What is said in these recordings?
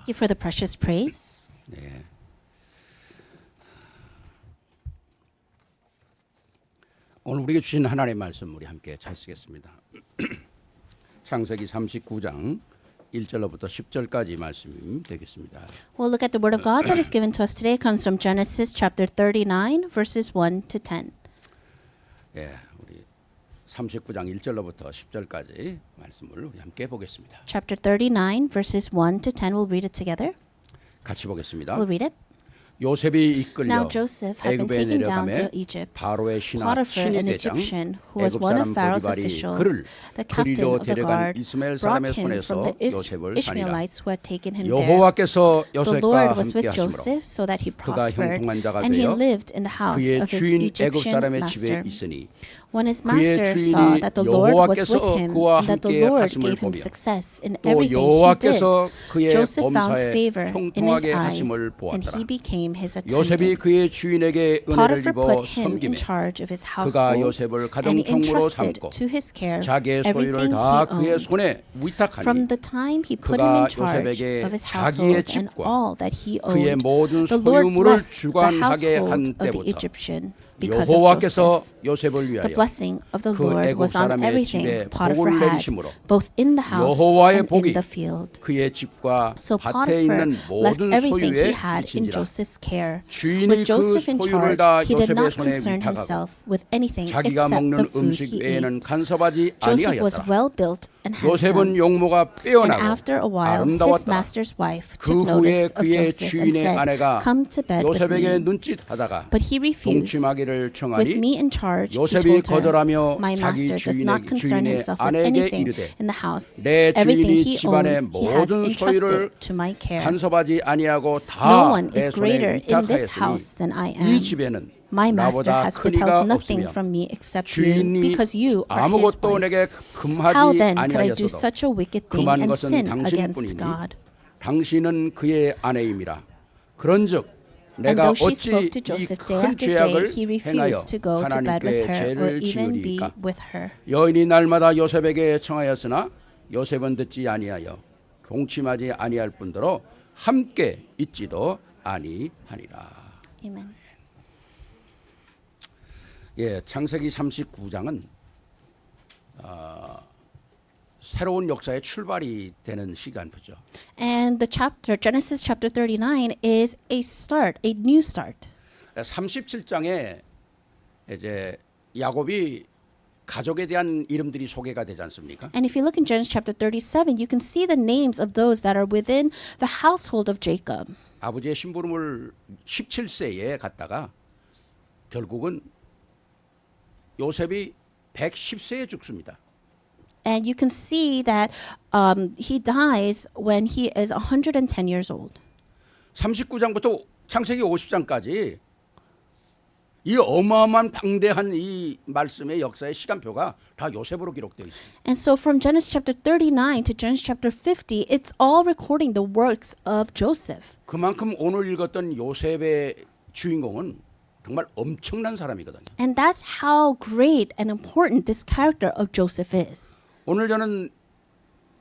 you for the precious praise. 네. 오늘 우리에게 주신 하나님의 말씀 우리 함께 잘 쓰겠습니다. 창세기 39장 1절로부터 10절까지 말씀이 되겠습니다. We'll look at the word of God that is given to us today. It comes from Genesis chapter 39, verses 1 to 10. 예, 우리 39장 1절로부터 10절까지 말씀을 우리 함께 보겠습니다. Chapter 39, verses 1 to 10. We'll read it together. 같이 보겠습니다. We'll read it. 요셉이 이끌려 Now Joseph had been 애굽에 taken down to 내려가매 Egypt. 바로의 신하 Potiphar, 친위 an 대장 Egyptian who was 애굽 one 사람 of Pharaoh's 보디발이 officials, 그를 the captain 그리로 of the 데려간 guard, 이스마엘 brought 사람의 him from 손에서 the 요셉을 다니라. Ishmaelites who had taken him there. 여호와께서 The 요셉과 Lord was with 함께 하심으로 Joseph so that he 그가 prospered, 형통한 자가 and he 되어 lived in the house 그의 of his 주인 애굽 Egyptian 사람의 집에 master. 있으니 When his 그의 master 주인이 saw that the Lord was 여호와께서 with him 그와 and that the 함께 Lord 하심을 gave him 보며 success in 또 everything he did, 여호와께서 그의 Joseph found 범사에 favor in his 형통하게 eyes 하심을 and 보았더라. he became his 요셉이 attendant. 그의 주인에게 은혜를 Potiphar 입어 put him in 섬김에 charge of his 그가 household 요셉을 and 가정총무로 entrusted 삼고 to his care 자기의 everything 소유를 he 다 그의 owned. 손에 위탁하니 From the time he put him 그가 in charge 요셉에게 of his 자기의 household and 집과 all that he 그의 owned, 모든 the Lord 소유물을 blessed the 주관하게 한 household of the 때부터 Egyptian because of 여호와께서 Joseph. 요셉을 The 위하여 blessing of the 그 Lord 애굽 was on 사람의 everything 집에 Potiphar 복을 had, 내리심으로 both in the house 여호와의 and in 복이 the field. 그의 집과 So 밭에 Potiphar 있는 left 모든 everything he 소유에 had in 미친지라. Joseph's care. 주인이 With Joseph in 그 소유를 charge, 다 he did 요셉의 not 손에 concern 위탁하고 himself with anything 자기가 except the 먹는 food 음식 he 외에는 ate. 간섭하지 Joseph was 아니하였더라. well built and 요셉은 handsome. 용모가 And 빼어나고 after a while, his 아름다웠더라. master's wife 그 took 후에 notice of 그의 Joseph and 주인의 said, 아내가 "Come to bed with 요셉에게 me." 눈짓하다가 But he refused. 동침하기를 With 청하니 me in charge, he 요셉이 told her, 거절하며 "My 자기 master does not concern 주인의 himself with 아내에게 anything 이르되 in the house. 내 Everything 주인이 he 집안의 owns, he has 모든 소유를 entrusted to my care. 간섭하지 아니하고 No 다 one 내 is 손에 greater in this house 위탁하였으니 than I 이 am. 집에는 My master 나보다 has 큰 이가 withheld nothing 없으며 from me except you, 주인이 because you are his 아무것도 wife. 내게 How 금하지 then could I do 아니하였어도 such a wicked thing 금한 and 것은 sin against 당신뿐이니 God? 당신은 그의 아내임이라. 그런즉 And 내가 though she 어찌 spoke to 이 Joseph day 큰 after day, 죄악을 he 행하여 refused to go to bed with 하나님께 her or 죄를 even be 지으리까. with her. 여인이 날마다 요셉에게 청하였으나 요셉은 듣지 아니하여 동침하지 아니할 뿐더러 함께 있지도 아니하니라. Amen. 예, 창세기 39장은 새로운 역사의 출발이 되는 시간표죠. And the chapter, Genesis chapter 39, is a start, a new start. 37장에 이제 야곱이 가족에 대한 이름들이 소개가 되지 않습니까? And if you look in Genesis chapter 37, you can see the names of those that are within the household of Jacob. 아버지의 심부름을 17세에 갔다가 결국은 요셉이 110세에 죽습니다. And you can see that he dies when he is 110 years old. 39장부터 창세기 50장까지 이 어마어마한 방대한 이 말씀의 역사의 시간표가 다 요셉으로 기록되어 있습니다. And so from Genesis chapter 39 to Genesis chapter 50, it's all recording the works of Joseph. 그만큼 오늘 읽었던 요셉의 주인공은 정말 엄청난 사람이거든요. And that's how great and important this character of Joseph is. 오늘 저는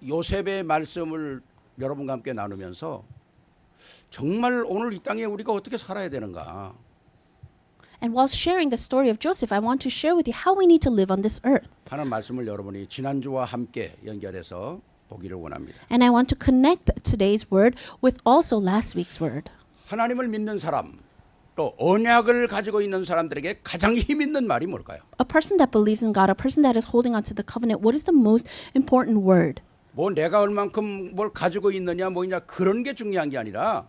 요셉의 말씀을 여러분과 함께 나누면서 정말 오늘 이 땅에 우리가 어떻게 살아야 되는가. And while sharing the story of Joseph, I want to share with you how we need to live on this earth. 하는 말씀을 여러분이 지난주와 함께 연결해서 보기를 원합니다. And I want to connect today's word with also last week's word. 하나님을 믿는 사람, 또 언약을 가지고 있는 사람들에게 가장 힘 있는 말이 뭘까요? A person that believes in God, a person that is holding on to the covenant, what is the most important word? 뭐 내가 얼만큼 뭘 가지고 있느냐 뭐냐 그런 게 중요한 게 아니라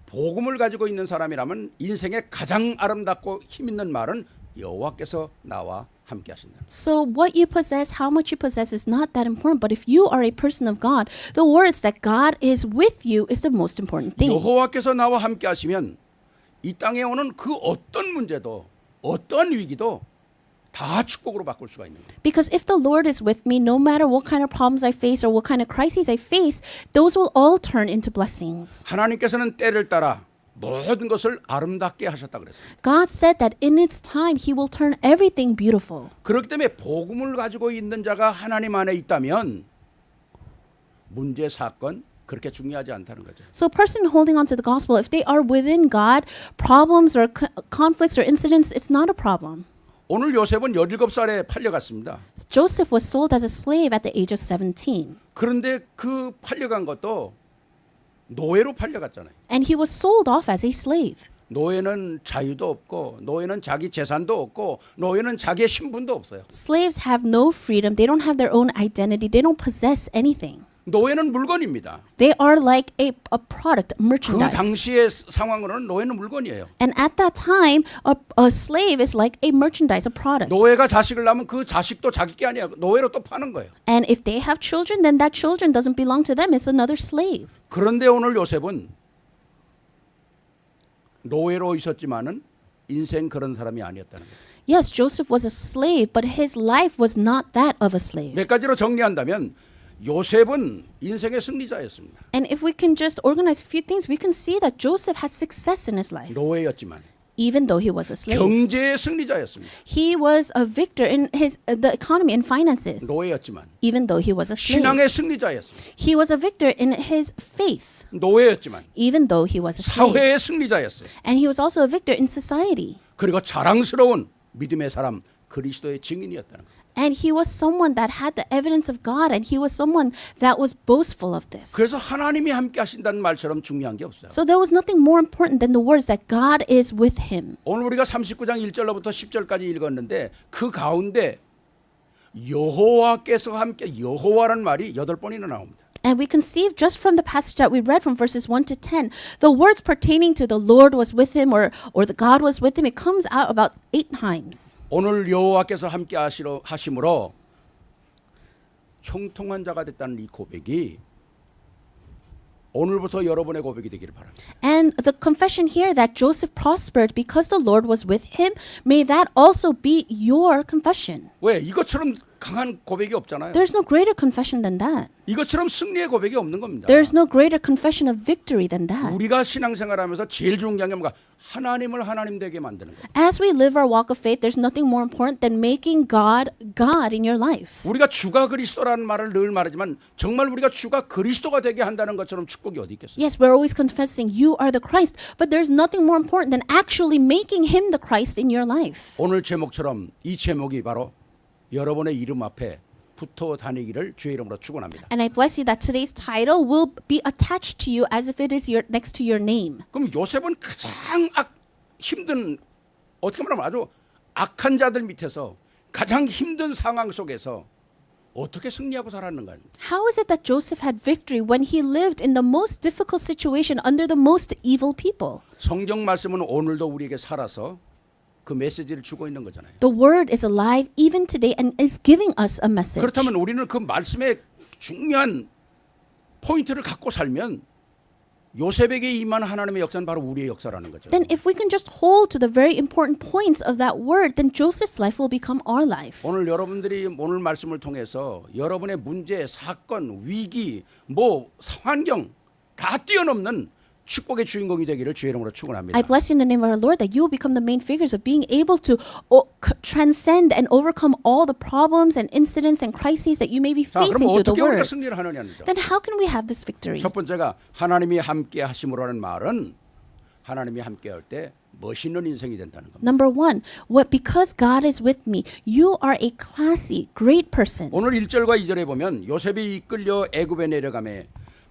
복음을 가지고 있는 사람이라면 인생에 가장 아름답고 힘 있는 말은 여호와께서 나와 함께 하신다. So what you possess, how much you possess is not that important. But if you are a person of God, the words that God is with you is the most important thing. 여호와께서 나와 함께 하시면 이 땅에 오는 그 어떤 문제도 어떤 위기도 다 축복으로 바꿀 수가 있는 거예요. Because if the Lord is with me, no matter what kind of problems I face or what kind of crises I face, those will all turn into blessings. 하나님께서는 때를 따라 모든 것을 아름답게 하셨다 그랬어요. God said that in its time, He will turn everything beautiful. 그렇기 때문에 복음을 가지고 있는 자가 하나님 안에 있다면 문제, 사건, 그렇게 중요하지 않다는 거죠. So a person holding on to the gospel, if they are within God, problems or conflicts or incidents, it's not a problem. 오늘 요셉은 17살에 팔려갔습니다. Joseph was sold as a slave at the age of 17. 그런데 그 팔려간 것도 노예로 팔려갔잖아요. And he was sold off as a slave. 노예는 자유도 없고 노예는 자기 재산도 없고 노예는 자기의 신분도 없어요. Slaves have no freedom. They don't have their own identity. They don't possess anything. 노예는 물건입니다. They are like a product, 그 merchandise. 당시의 상황으로는 노예는 물건이에요. And at that time, a slave is like a merchandise, a product. 노예가 자식을 낳으면 그 자식도 자기 게 아니야. 노예로 또 파는 거예요. And if they have children, then that children doesn't belong to them. It's another slave. 그런데 오늘 요셉은 노예로 있었지만은 인생 그런 사람이 아니었다는 거죠. Yes, Joseph was a slave, but his life was not that of a slave. 몇 가지로 정리한다면 요셉은 인생의 승리자였습니다. And if we can just organize a few things, we can see that Joseph had success in his life, 노예였지만 even though he was a slave. 경제의 승리자였습니다. He was a victor in the economy and finances, 노예였지만 even though he was a slave. 신앙의 승리자였습니다. He was a victor in his faith, 노예였지만 even though he was a slave. 사회의 승리자였어요. And he was also a victor in society. 그리고 자랑스러운 믿음의 사람 그리스도의 증인이었다는 거예요. And he was someone that had the evidence of God, and he was someone that was boastful of this. 그래서 하나님이 함께 하신다는 말처럼 중요한 게 없어요. So there was nothing more important than the words that God is with him. 오늘 우리가 39장 1절로부터 10절까지 읽었는데 그 가운데 여호와께서 함께 여호와라는 말이 8번이나 나옵니다. And we can see just from the passage that we read from verses 1 to 10, the words pertaining to the Lord was with him or the God was with him, it comes out about 8 times. 오늘 여호와께서 함께 하심으로 형통한 자가 됐다는 이 고백이 오늘부터 여러분의 고백이 되기를 바랍니다. And the confession here that Joseph prospered because the Lord was with him, may that also be your confession. 왜? 이것처럼 강한 고백이 없잖아요. There's no greater confession than that. 이것처럼 승리의 고백이 없는 겁니다. There's no greater confession of victory than that. 우리가 신앙생활하면서 제일 중요한 게 뭔가 하나님을 하나님 되게 만드는 거예요. As we live our walk of faith, there's nothing more important than making God God in your life. 우리가 주가 그리스도라는 말을 늘 말하지만 정말 우리가 주가 그리스도가 되게 한다는 것처럼 축복이 어디 있겠어요? Yes, we're always confessing you are the Christ, but there's nothing more important than actually making him the Christ in your life. 오늘 제목처럼 이 제목이 바로 여러분의 이름 앞에 붙어 다니기를 주의 이름으로 축원합니다. And I bless you that today's title will be attached to you as if it is next to your name. 그럼 요셉은 가장 힘든 어떻게 말하면 아주 악한 자들 밑에서 가장 힘든 상황 속에서 어떻게 승리하고 살았는가? How is it that Joseph had victory when he lived in the most difficult situation under the most evil people? 성경 말씀은 오늘도 우리에게 살아서 그 메시지를 주고 있는 거잖아요. The word is alive even today and is giving us a message. 그렇다면 우리는 그 말씀의 중요한 포인트를 갖고 살면 요셉에게 임한 하나님의 역사는 바로 우리의 역사라는 거죠. Then if we can just hold to the very important points of that word, then Joseph's life will become our life. 오늘 여러분들이 오늘 말씀을 통해서 여러분의 문제, 사건, 위기, 뭐 환경 다 뛰어넘는 축복의 주인공이 되기를 주의 이름으로 축원합니다. I bless you in the name of our Lord that you will become the main figures of being able to transcend and overcome all the problems and incidents and crises that you may be 자, facing 그럼 through the 어떻게 우리가 word. 승리를 하느냐는 거죠. Then how can we have this victory? 첫 번째가 하나님이 함께 하심으로라는 말은 하나님이 함께 할 때 멋있는 인생이 된다는 겁니다. Number one, because God is with me, you are a classy, great person. 오늘 1절과 2절에 보면 요셉이 이끌려 애굽에 내려가매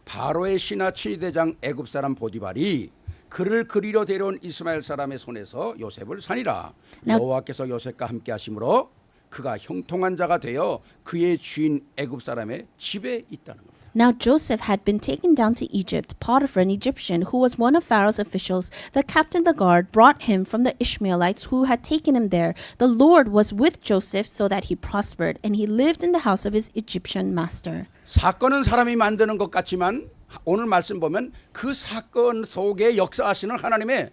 바로의 신하 치대장 애굽 사람 보디발이 그를 그리로 데려온 이스마엘 사람의 손에서 요셉을 산이라. 여호와께서 요셉과 함께 하심으로 그가 형통한 자가 되어 그의 주인 애굽 사람의 집에 있다는 겁니다. Now Joseph had been taken down to Egypt. Potiphar, an Egyptian, who was one of Pharaoh's officials, the captain of the guard, brought him from the Ishmaelites who had taken him there. The Lord was with Joseph so that he prospered, and he lived in the house of his Egyptian master. 사건은 사람이 만드는 것 같지만 오늘 말씀 보면 그 사건 속에 역사하시는 하나님의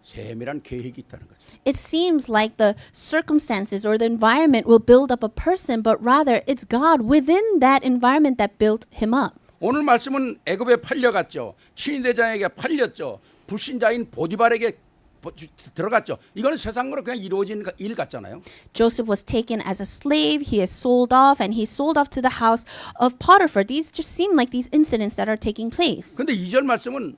세밀한 계획이 있다는 거죠. It seems like the circumstances or the environment will build up a person, but rather it's God within that environment that built him up. 오늘 말씀은 애굽에 팔려갔죠. 친위대장에게 팔렸죠. 불신자인 보디발에게 들어갔죠. 이거는 세상으로 그냥 이루어진 일 같잖아요. Joseph was taken as a slave. He is sold off, and he sold off to the house of Potiphar. These just seem like these incidents that are taking place. 근데 2절 말씀은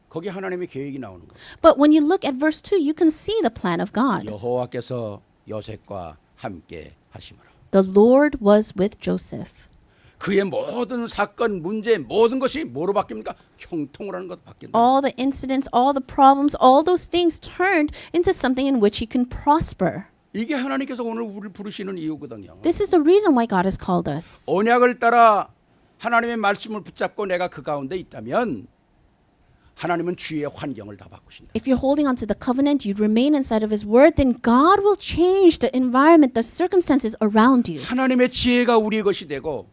거기 하나님의 계획이 나오는 거예요. But when you look at verse 2, you can see the plan of God. 여호와께서 요셉과 함께 하심으로. The Lord was with Joseph. 그의 모든 사건, 문제, 모든 것이 뭐로 바뀝니까? 형통을 하는 것도 바뀐다. All the incidents, all the problems, all those things turned into something in which he can prosper. 이게 하나님께서 오늘 우리를 부르시는 이유거든요. This is the reason why God has called us. 언약을 따라 하나님의 말씀을 붙잡고 내가 그 가운데 있다면 하나님은 주위의 환경을 다 바꾸신다. If you're holding on to the covenant, you remain inside of his word, then God will change the environment, the circumstances around you. 하나님의 지혜가 우리의 것이 되고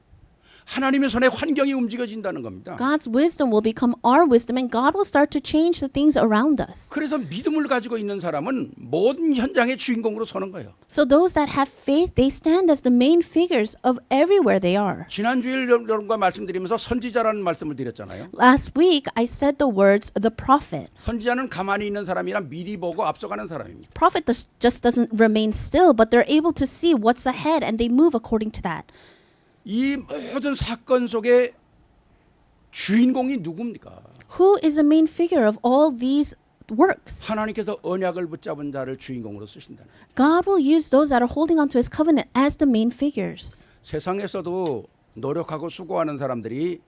하나님의 손에 환경이 움직여진다는 겁니다. God's wisdom will become our wisdom, and God will start to change the things around us. 그래서 믿음을 가지고 있는 사람은 모든 현장의 주인공으로 서는 거예요. So those that have faith, they stand as the main figures of everywhere they are. 지난주에 여러분과 말씀드리면서 선지자라는 말씀을 드렸잖아요. Last week, I said the words, the prophet. 선지자는 가만히 있는 사람이라 미리 보고 앞서가는 사람입니다. Prophet just doesn't remain still, but they're able to see what's ahead, and they move according to that. 이 모든 사건 속에 주인공이 누굽니까? Who is the main figure of all these works? 하나님께서 언약을 붙잡은 자를 주인공으로 쓰신다는 거예요. God will use those that are holding on to his covenant as the main figures. 세상에서도 노력하고 수고하는 사람들이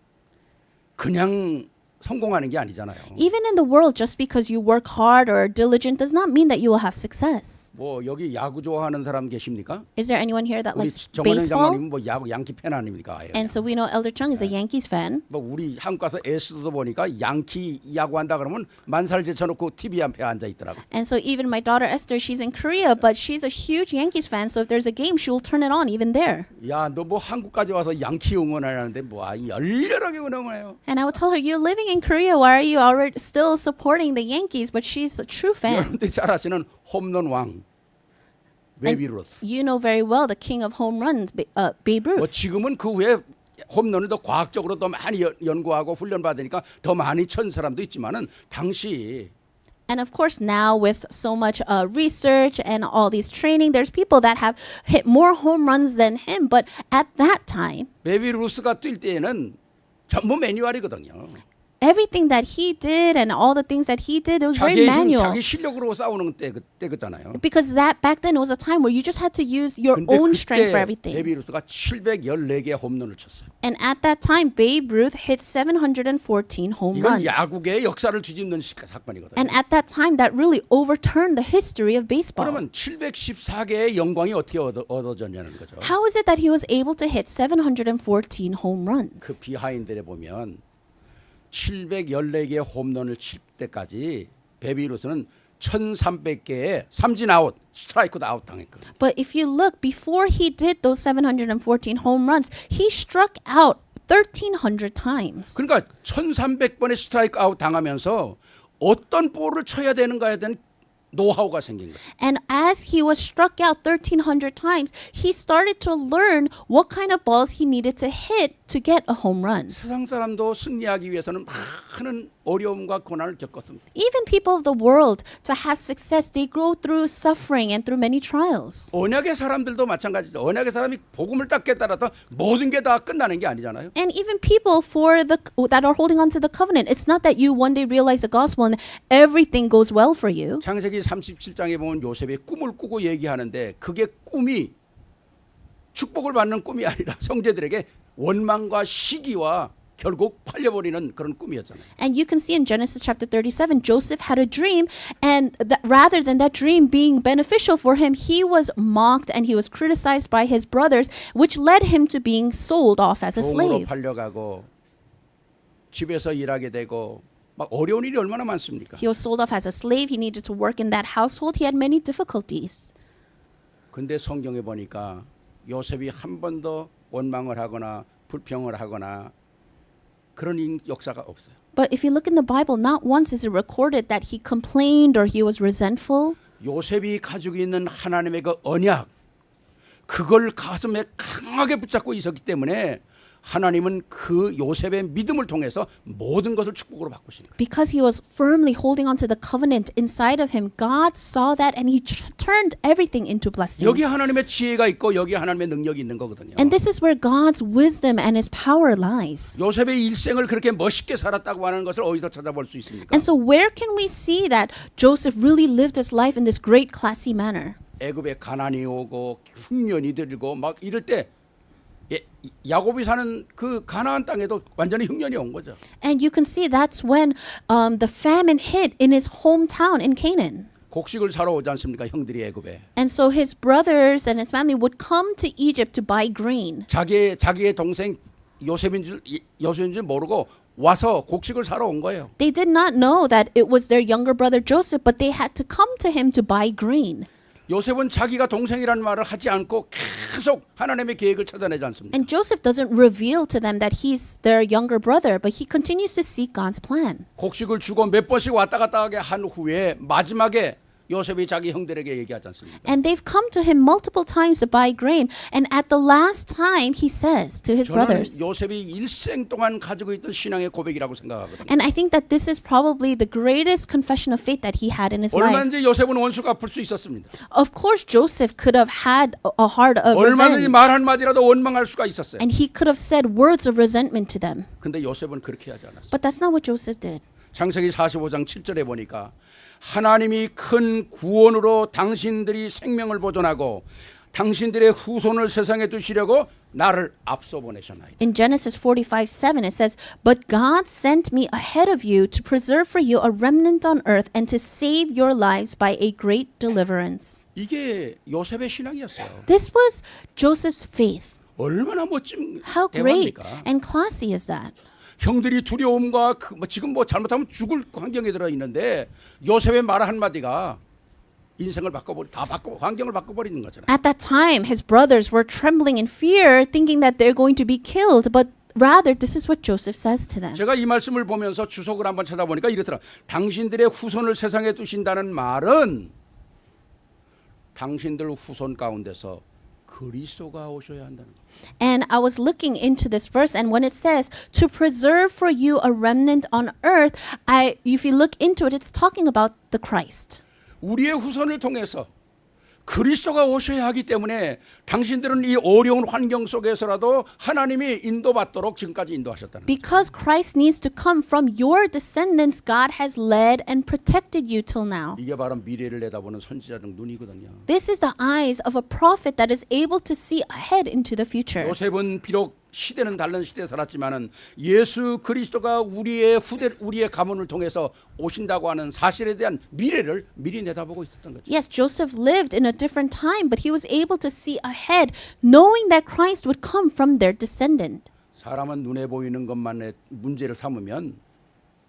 그냥 성공하는 게 아니잖아요. Even in the world, just because you work hard or are diligent does not mean that you will have success. 뭐 여기 야구 좋아하는 사람 계십니까? Is there anyone here that 우리 likes 정원영 baseball? 장로님은 뭐 야구 양키 팬 아닙니까? And so we know Elder Chung is a Yankees fan. 뭐 우리 한국 가서 에스도 보니까 양키 야구한다 그러면 만살 제쳐놓고 TV 앞에 앉아 있더라고. And so even my daughter Esther, she's in Korea, but she's a huge Yankees fan. So if there's a game, she will turn it on even there. 야, 너 뭐 한국까지 와서 양키 응원하는데 뭐 열렬하게 응원해요. And I would tell her, you're living in Korea. Why are you already still supporting the Yankees? But she's a true fan. 여러분들이 잘 아시는 홈런 왕 베이비 루스. You know very well the king of home runs, Babe 뭐 Ruth. 지금은 그 후에 홈런을 더 과학적으로 더 많이 연구하고 훈련 받으니까 더 많이 천 사람도 있지만은 당시 And of course, now with so much research and all these training, there's people that have hit more home runs than him. But at that time, 베이비 루스가 뛸 때에는 전부 매뉴얼이거든요. everything that he did and all the things that he did, it was very 자기 힘, manual. 자기 실력으로 싸우는 때였잖아요. Because that back then it was a time where you just had to use your 근데 own strength for 그때 everything. 베이비 루스가 714개 홈런을 쳤어요. And at that time, Babe Ruth hit 714 home 이건 runs. 야구계의 역사를 뒤집는 사건이거든요. And at that time, that really overturned the history of baseball. 그러면 714개의 영광이 어떻게 얻어졌냐는 거죠. How is it that he was able to hit 714 home runs? 그 비하인드에 보면 714개의 홈런을 칠 때까지 베이비 루스는 1300개의 삼진 아웃, 스트라이크도 아웃 당했거든요. But if you look, before he did those 714 home runs, he struck out 1,300 times. 그러니까 1300번의 스트라이크 아웃 당하면서 어떤 볼을 쳐야 되는가에 대한 노하우가 생긴 거예요. And as he was struck out 1,300 times, he started to learn what kind of balls he needed to hit to get a home run. 세상 사람도 승리하기 위해서는 많은 어려움과 고난을 겪었습니다. Even people of the world, to have success, they go through suffering and through many trials. 언약의 사람들도 마찬가지죠. 언약의 사람이 복음을 딱 깨달아서 모든 게 다 끝나는 게 아니잖아요. And even people that are holding on to the covenant, it's not that you one day realize the gospel and everything goes well for you. 창세기 37장에 보면 요셉이 꿈을 꾸고 얘기하는데 그게 꿈이 축복을 받는 꿈이 아니라 형제들에게 원망과 시기와 결국 팔려버리는 그런 꿈이었잖아요. And you can see in Genesis chapter 37, Joseph had a dream, and rather than that dream being beneficial for him, he was mocked and he was criticized by his brothers, which led him to being sold off as a 종으로 slave. 팔려가고 집에서 일하게 되고 막 어려운 일이 얼마나 많습니까? He was sold off as a slave. He needed to work in that household. He had many difficulties. 근데 성경에 보니까 요셉이 한 번도 원망을 하거나 불평을 하거나 그런 역사가 없어요. But if you look in the Bible, not once is it recorded that he complained or he was resentful. 요셉이 가지고 있는 하나님의 그 언약 그걸 가슴에 강하게 붙잡고 있었기 때문에 하나님은 그 요셉의 믿음을 통해서 모든 것을 축복으로 바꾸시는 거예요. Because he was firmly holding on to the covenant inside of him, God saw that and he turned everything into blessings. 여기 하나님의 지혜가 있고 여기 하나님의 능력이 있는 거거든요. And this is where God's wisdom and his power lies. 요셉의 일생을 그렇게 멋있게 살았다고 하는 것을 어디서 찾아볼 수 있습니까? And so where can we see that Joseph really lived his life in this great classy manner? 애굽에 가난이 오고 흉년이 들고 막 이럴 때 야곱이 사는 그 가나안 땅에도 완전히 흉년이 온 거죠. And you can see that's when the famine hit in his hometown in Canaan. 곡식을 사러 오지 않습니까? 형들이 애굽에. And so his brothers and his family would come to Egypt to buy grain. 자기의 동생 요셉인 줄 모르고 와서 곡식을 사러 온 거예요. They did not know that it was their younger brother Joseph, but they had to come to him to buy grain. 요셉은 자기가 동생이라는 말을 하지 않고 계속 하나님의 계획을 찾아내지 않습니까? And Joseph doesn't reveal to them that he's their younger brother, but he continues to seek God's plan. 곡식을 주고 몇 번씩 왔다 갔다 하게 한 후에 마지막에 요셉이 자기 형들에게 얘기하지 않습니까? And they've come to him multiple times to buy grain. And at the last time, he says to his 저는 brothers, 요셉이 일생 동안 가지고 있던 신앙의 고백이라고 생각하거든요. and I think that this is probably the greatest confession of faith that he had in his life. 얼마든지 요셉은 원수가 갚을 수 있었습니다. Of course, Joseph could have had a heart of 얼마든지 revenge, 말 한마디라도 원망할 수가 있었어요. and he could have said words of resentment to them. 근데 요셉은 그렇게 하지 않았어요. But that's not what Joseph did. 창세기 45장 7절에 보니까 하나님이 큰 구원으로 당신들이 생명을 보존하고 당신들의 후손을 세상에 두시려고 나를 앞서 보내셨나이다. In Genesis 45:7, it says, "But God sent me ahead of you to preserve for you a remnant on earth and to save your lives by a great deliverance." 이게 요셉의 신앙이었어요. This was Joseph's faith. 얼마나 멋진 How great 대화입니까? and classy is that? 형들이 두려움과 지금 잘못하면 죽을 환경에 들어 있는데 요셉의 말 한마디가 인생을 환경을 바꿔버리는 거잖아요. At that time, his brothers were trembling in fear, thinking that they're going to be killed, but rather this is what Joseph says to them. 제가 이 말씀을 보면서 주석을 한번 찾아보니까 이렇더라. 당신들의 후손을 세상에 두신다는 말은 당신들 후손 가운데서 그리스도가 오셔야 한다는 거예요. And I was looking into this verse, and when it says to preserve for you a remnant on earth, if you look into it, it's talking about the Christ. 우리의 후손을 통해서 그리스도가 오셔야 하기 때문에 당신들은 이 어려운 환경 속에서라도 하나님이 인도받도록 지금까지 인도하셨다는 거예요. Because Christ needs to come from your descendants, God has led and protected you till now. 이게 바로 미래를 내다보는 선지자적 눈이거든요. This is the eyes of a prophet that is able to see ahead into the future. 요셉은 비록 시대는 다른 시대에 살았지만은 예수 그리스도가 우리의 가문을 통해서 오신다고 하는 사실에 대한 미래를 미리 내다보고 있었던 거죠. Yes, Joseph lived in a different time, but he was able to see ahead, knowing that Christ would come from their descendant. 사람은 눈에 보이는 것만의 문제를 삼으면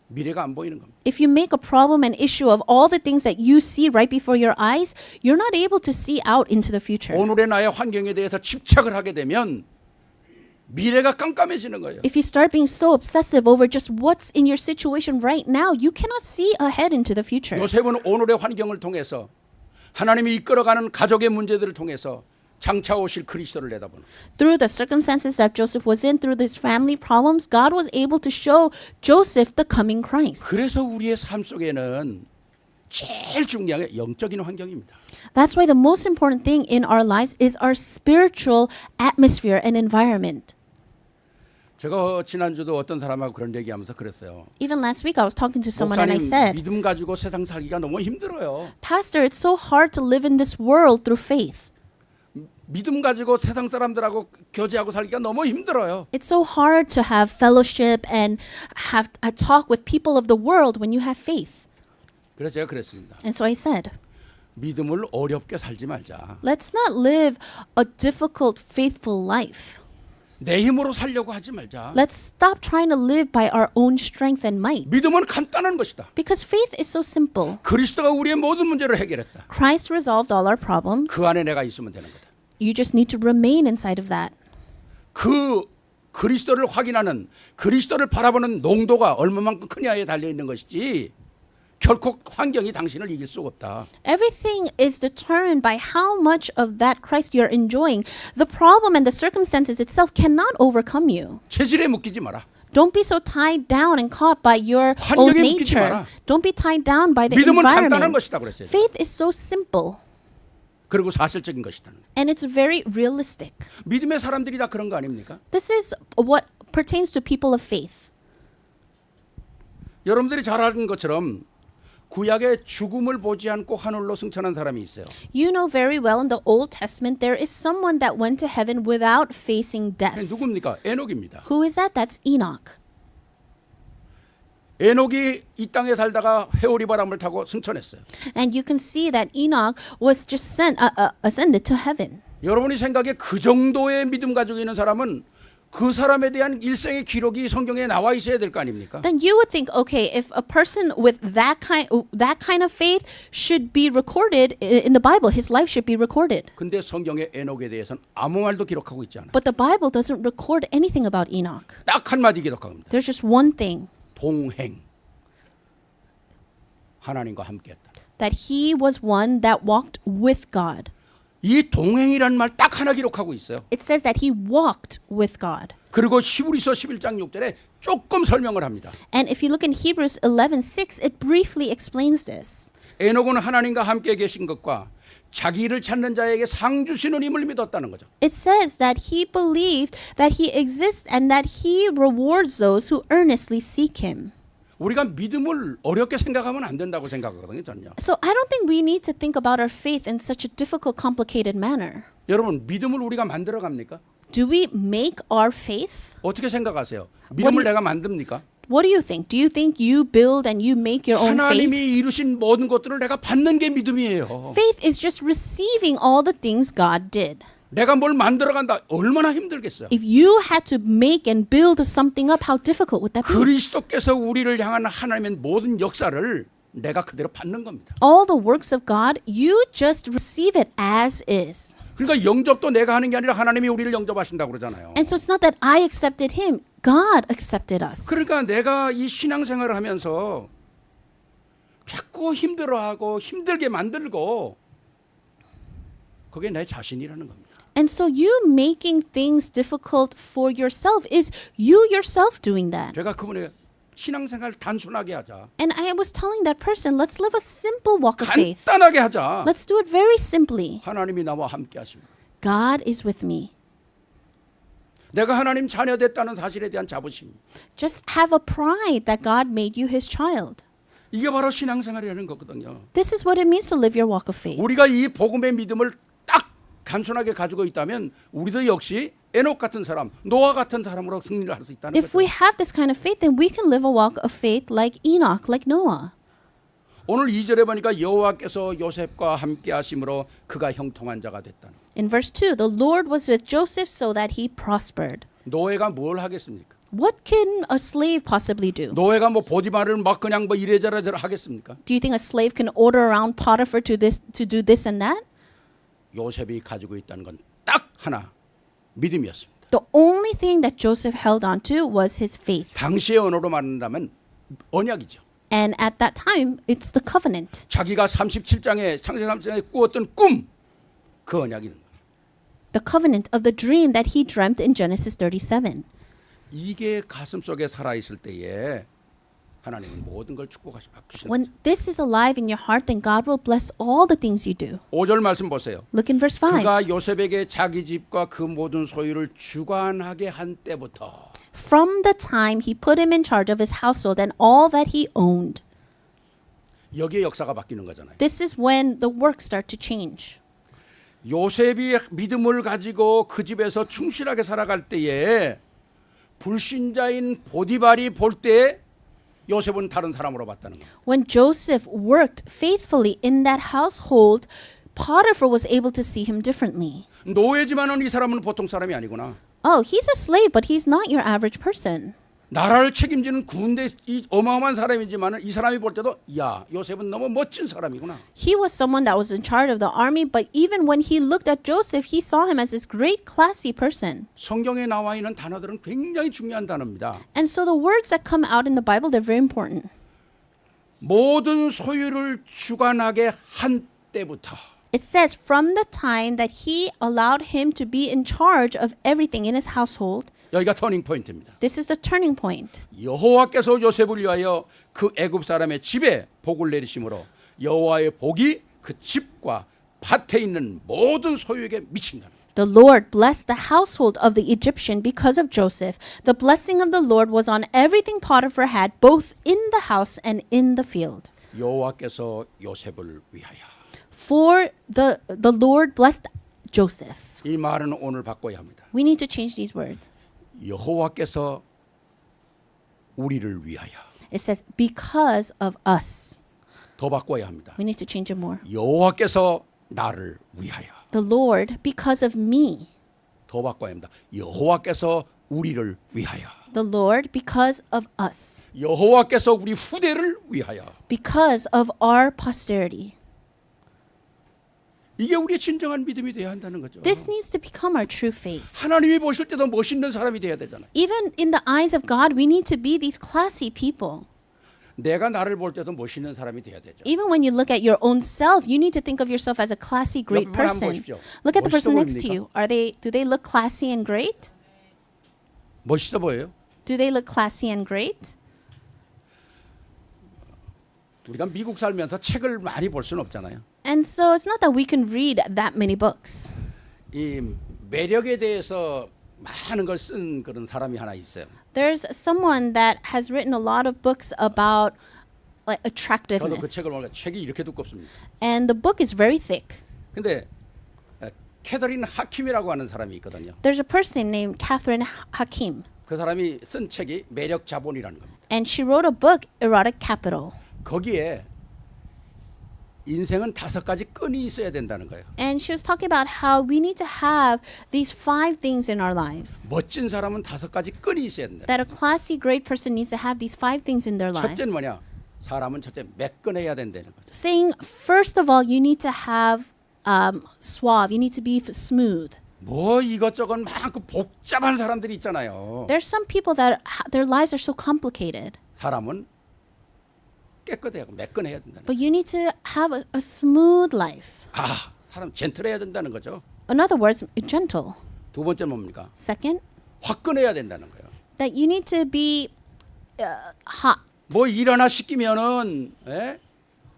미래가 안 보이는 겁니다. If you make a problem an issue of all the things that you see right before your eyes, you're not able to see out into the future. 오늘의 나의 환경에 대해서 집착을 하게 되면 미래가 깜깜해지는 거예요. If you start being so obsessive over just what's in your situation right now, you cannot see ahead into the future. 요셉은 오늘의 환경을 통해서 하나님이 이끌어가는 가족의 문제들을 통해서 장차 오실 그리스도를 내다보는. Through the circumstances that Joseph was in, through his family problems, God was able to show Joseph the coming Christ. 그래서 우리의 삶 속에는 제일 중요한 게 영적인 환경입니다. That's why the most important thing in our lives is our spiritual atmosphere and environment. 제가 지난주도 어떤 사람하고 그런 얘기하면서 그랬어요. Even last week I was talking to someone and I 목사님 said, 믿음 가지고 세상 살기가 너무 힘들어요. Pastor, it's so hard to live in this world through faith. 믿음 가지고 세상 사람들하고 교제하고 살기가 너무 힘들어요. It's so hard to have fellowship and have a talk with people of the world when you have faith. 그래서 제가 그랬습니다. And so I said, 믿음을 어렵게 살지 말자. let's not live a difficult, faithful life. 내 힘으로 살려고 하지 말자. Let's stop trying to live by our own strength and might. 믿음은 간단한 것이다. Because faith is so simple. 그리스도가 우리의 모든 문제를 해결했다. Christ resolved all our problems. 그 안에 내가 있으면 되는 거다. You just need to remain inside of that. 그 그리스도를 확인하는 그리스도를 바라보는 농도가 얼마만큼 크냐에 달려 있는 것이지 결코 환경이 당신을 이길 수가 없다. Everything is determined by how much of that Christ you're enjoying. The problem and the circumstances itself cannot overcome you. 체질에 묶이지 마라. Don't be so tied down and caught by your own 환경에 묶이지 nature. 마라. Don't be tied down by the 믿음은 간단한 environment. 것이다 그랬어요. Faith is so simple 그리고 사실적인 것이다. and it's very realistic. 믿음의 사람들이 다 그런 거 아닙니까? This is what pertains to people of faith. 여러분들이 잘 아는 것처럼 구약에 죽음을 보지 않고 하늘로 승천한 사람이 있어요. You know very well in the Old Testament there is someone that went to heaven without facing death. 누굽니까? 에녹입니다. Who is that? That's Enoch. 에녹이 이 땅에 살다가 회오리 바람을 타고 승천했어요. And you can see that Enoch was just ascended to heaven. 여러분이 생각에 그 정도의 믿음 가지고 있는 사람은 그 사람에 대한 일생의 기록이 성경에 나와 있어야 될 거 아닙니까? Then you would think, okay, if a person with that kind of faith should be recorded in the Bible, his life should be recorded. 근데 성경에 에녹에 대해서는 아무 말도 기록하고 있지 않아요. But the Bible doesn't record anything about Enoch. 딱 한마디 기록합니다. There's just one thing, 동행. 하나님과 함께했다. that he was one that walked with God. 이 동행이라는 말 딱 하나 기록하고 있어요. It says that he walked with God. 그리고 히브리서 11장 6절에 조금 설명을 합니다. And if you look in Hebrews 11:6, it briefly explains this. 에녹은 하나님과 함께 계신 것과 자기를 찾는 자에게 상 주시는 힘을 믿었다는 거죠. It says that he believed that he exists and that he rewards those who earnestly seek him. 우리가 믿음을 어렵게 생각하면 안 된다고 생각하거든요, 저는요. So I don't think we need to think about our faith in such a difficult, complicated manner. 여러분, 믿음을 우리가 만들어 갑니까? Do we make our faith? 어떻게 생각하세요? 믿음을 What do you- 내가 만듭니까? What do you think? Do you think you build and you make your own faith? 하나님이 이루신 모든 것들을 내가 받는 게 믿음이에요. Faith is just receiving all the things God did. 내가 뭘 만들어 간다. 얼마나 힘들겠어요. If you had to make and build something up, how difficult would that be? 그리스도께서 우리를 향한 하나님의 모든 역사를 내가 그대로 받는 겁니다. All the works of God, you just receive it as is. 그러니까 영접도 내가 하는 게 아니라 하나님이 우리를 영접하신다고 그러잖아요. And so it's not that I accepted him, God accepted us. 그러니까 내가 이 신앙생활을 하면서 자꾸 힘들어하고 힘들게 만들고 그게 내 자신이라는 겁니다. And so you making things difficult for yourself is you yourself doing that. 제가 그분의 신앙생활 단순하게 하자. And I was telling that person, let's live a simple walk of faith. 간단하게 하자. Let's do it very simply. 하나님이 나와 함께 하십니다. God is with me. 내가 하나님 자녀 됐다는 사실에 대한 자부심. Just have a pride that God made you his child. 이게 바로 신앙생활이라는 거거든요. This is what it means to live your walk of faith. 우리가 이 복음의 믿음을 딱 단순하게 가지고 있다면 우리도 역시 에녹 같은 사람, 노아 같은 사람으로 승리를 할 수 있다는 If 거죠. we have this kind of faith, then we can live a walk of faith like Enoch, like Noah. 오늘 2절에 보니까 여호와께서 요셉과 함께 하심으로 그가 형통한 자가 됐다는. In verse 2, the Lord was with Joseph so that he prospered. 노예가 뭘 하겠습니까? What can a slave possibly do? 노예가 뭐 보디마를 막 그냥 뭐 이래저래 하겠습니까? Do you think a slave can order around Potiphar to do this and that? 요셉이 가지고 있다는 건 딱 하나 믿음이었습니다. The only thing that Joseph held on to was his faith. 당시의 언어로 말한다면 언약이죠. And at that time, it's the covenant. 자기가 37장에 창세기 37장에 꾸었던 꿈, 그 언약이는 거예요. The covenant of the dream that he dreamt in Genesis 37. 이게 가슴 속에 살아 있을 때에 하나님은 모든 걸 축복하시는 거예요. When this is alive in your heart, then God will bless all the things you do. 5절 말씀 보세요. Look in verse 5. 그가 요셉에게 자기 집과 그 모든 소유를 주관하게 한 때부터 From the time he put him in charge of his household and all that he owned. 여기에 역사가 바뀌는 거잖아요. This is when the works start to change. 요셉이 믿음을 가지고 그 집에서 충실하게 살아갈 때에 불신자인 보디발이 볼 때 요셉은 다른 사람으로 봤다는 거예요. When Joseph worked faithfully in that household, Potiphar was able to see him differently. 노예지만은 이 사람은 보통 사람이 아니구나. Oh, he's a slave, but he's not your average person. 나라를 책임지는 군대 이 어마어마한 사람이지만 이 사람이 볼 때도 야 요셉은 너무 멋진 사람이구나. He was someone that was in charge of the army, but even when he looked at Joseph, he saw him as this great, classy person. 성경에 나와 있는 단어들은 굉장히 중요한 단어입니다. And so the words that come out in the Bible, they're very important. 모든 소유를 주관하게 한 때부터 It says from the time that he allowed him to be in charge of everything in his household. 여기가 터닝 포인트입니다. This is the turning point. 여호와께서 요셉을 위하여 그 애굽 사람의 집에 복을 내리심으로 여호와의 복이 그 집과 밭에 있는 모든 소유에게 미친다. The Lord blessed the household of the Egyptian because of Joseph. The blessing of the Lord was on everything Potiphar had, both in the house and in the field. 여호와께서 요셉을 위하여. For the Lord blessed Joseph. 이 말은 오늘 바꿔야 합니다. We need to change these words. 여호와께서 우리를 위하여. It says because of us. 더 바꿔야 합니다. We need to change it more. 여호와께서 나를 위하여. The Lord because of me. 더 바꿔야 합니다. 여호와께서 우리를 위하여. The Lord because of us. 여호와께서 우리 후대를 위하여. Because of our posterity. 이게 우리의 진정한 믿음이 돼야 한다는 거죠. This needs to become our true faith. 하나님이 보실 때도 멋있는 사람이 돼야 되잖아요. Even in the eyes of God, we need to be these classy people. 내가 나를 볼 때도 멋있는 사람이 돼야 되죠. Even when you look at your own self, you need to think of yourself as a classy, great 옆에 분 한번 person. 보십시오. Look at the person 멋있어 next to you. Do they look classy and great? 멋있어 보여요. Do they look classy and great? 우리가 미국 살면서 책을 많이 볼 수는 없잖아요. And so it's not that we can read that many books. 이 매력에 대해서 많은 걸 쓴 그런 사람이 하나 있어요. There's someone that has written a lot of books about like 저도 그 attractiveness. 책을 보니까 책이 이렇게 두껍습니다. And the book is very thick. 근데 캐더린 하킴이라고 하는 사람이 있거든요. There's a person named Catherine Hakim, 그 사람이 쓴 책이 매력 자본이라는 겁니다. and she wrote a book, Erotic Capital. 거기에 인생은 5가지 끈이 있어야 된다는 거예요. And she was talking about how we need to have these 5 things in our lives. 멋진 사람은 5가지 끈이 있어야 된다. That a classy, great person needs to have these 5 things in their lives. 첫째는 뭐냐? 사람은 첫째 매끈해야 된다는 거죠. Saying, first of all, you need to have suave. You need to be smooth. 뭐 이것저것 막 그 복잡한 사람들이 있잖아요. There's some people that their lives are so complicated. 사람은 깨끗해야 하고 매끈해야 된다는 거예요. But you need to have a smooth life. 아, 사람 젠틀해야 된다는 거죠. In other words, gentle. 두 번째는 뭡니까? Second, 화끈해야 된다는 거예요. that you need to be hot. 뭐 일 하나 시키면은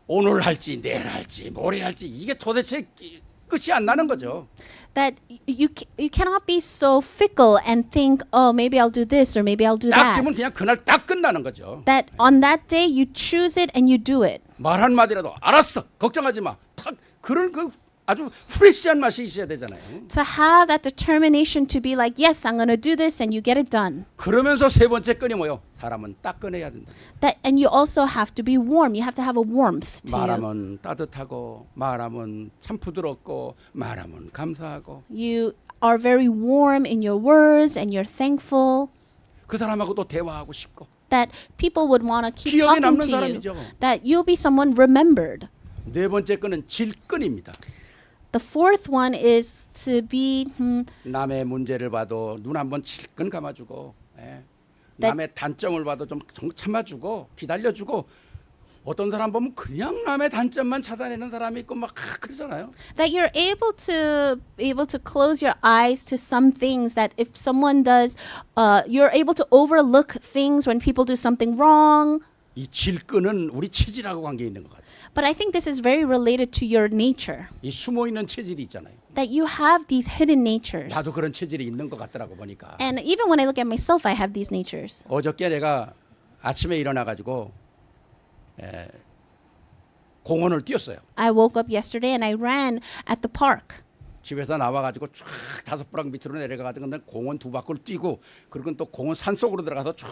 오늘 할지 내일 할지 모레 할지 이게 도대체 끝이 안 나는 거죠. That you cannot be so fickle and think, oh, maybe I'll do this or maybe I'll do 딱 지면 that. 그냥 그날 딱 끝나는 거죠. That on that day you choose it and you do it. 말 한마디라도 알았어 걱정하지 마. 탁 그런 그 아주 프레시한 맛이 있어야 되잖아요. To have that determination to be like, yes, I'm going to do this, and you get it done. 그러면서 세 번째 끈이 뭐요? 사람은 따끈해야 된다. That and you also have to be warm. You have to have a warmth to you. 말하면 따뜻하고 말하면 참 부드럽고 말하면 감사하고 You are very warm in your words and you're thankful. 그 사람하고도 대화하고 싶고 That people would want to keep 기억에 talking 남는 to you. 사람이죠. That you'll be someone remembered. 네 번째 끈은 질끈입니다. The fourth one is to be 남의 문제를 봐도 눈 한번 질끈 감아주고 남의 단점을 봐도 좀 참아주고 기다려주고 어떤 사람 보면 그냥 남의 단점만 찾아내는 사람이 있고 막 그러잖아요. that you're able to close your eyes to some things that if someone does you're able to overlook things when people do something wrong. 이 질끈은 우리 체질하고 관계 있는 것 같아요. But I think this is very related to your nature. 이 숨어 있는 체질이 있잖아요. That you have these hidden natures. 나도 그런 체질이 있는 것 같더라고 보니까. And even when I look at myself, I have these natures. 어저께 내가 아침에 일어나 가지고 공원을 뛰었어요. I woke up yesterday and I ran at the park. 집에서 나와 가지고 쫙 5부락 밑으로 내려가 가지고 공원 2바퀴를 뛰고 그리고 또 공원 산속으로 들어가서 쭉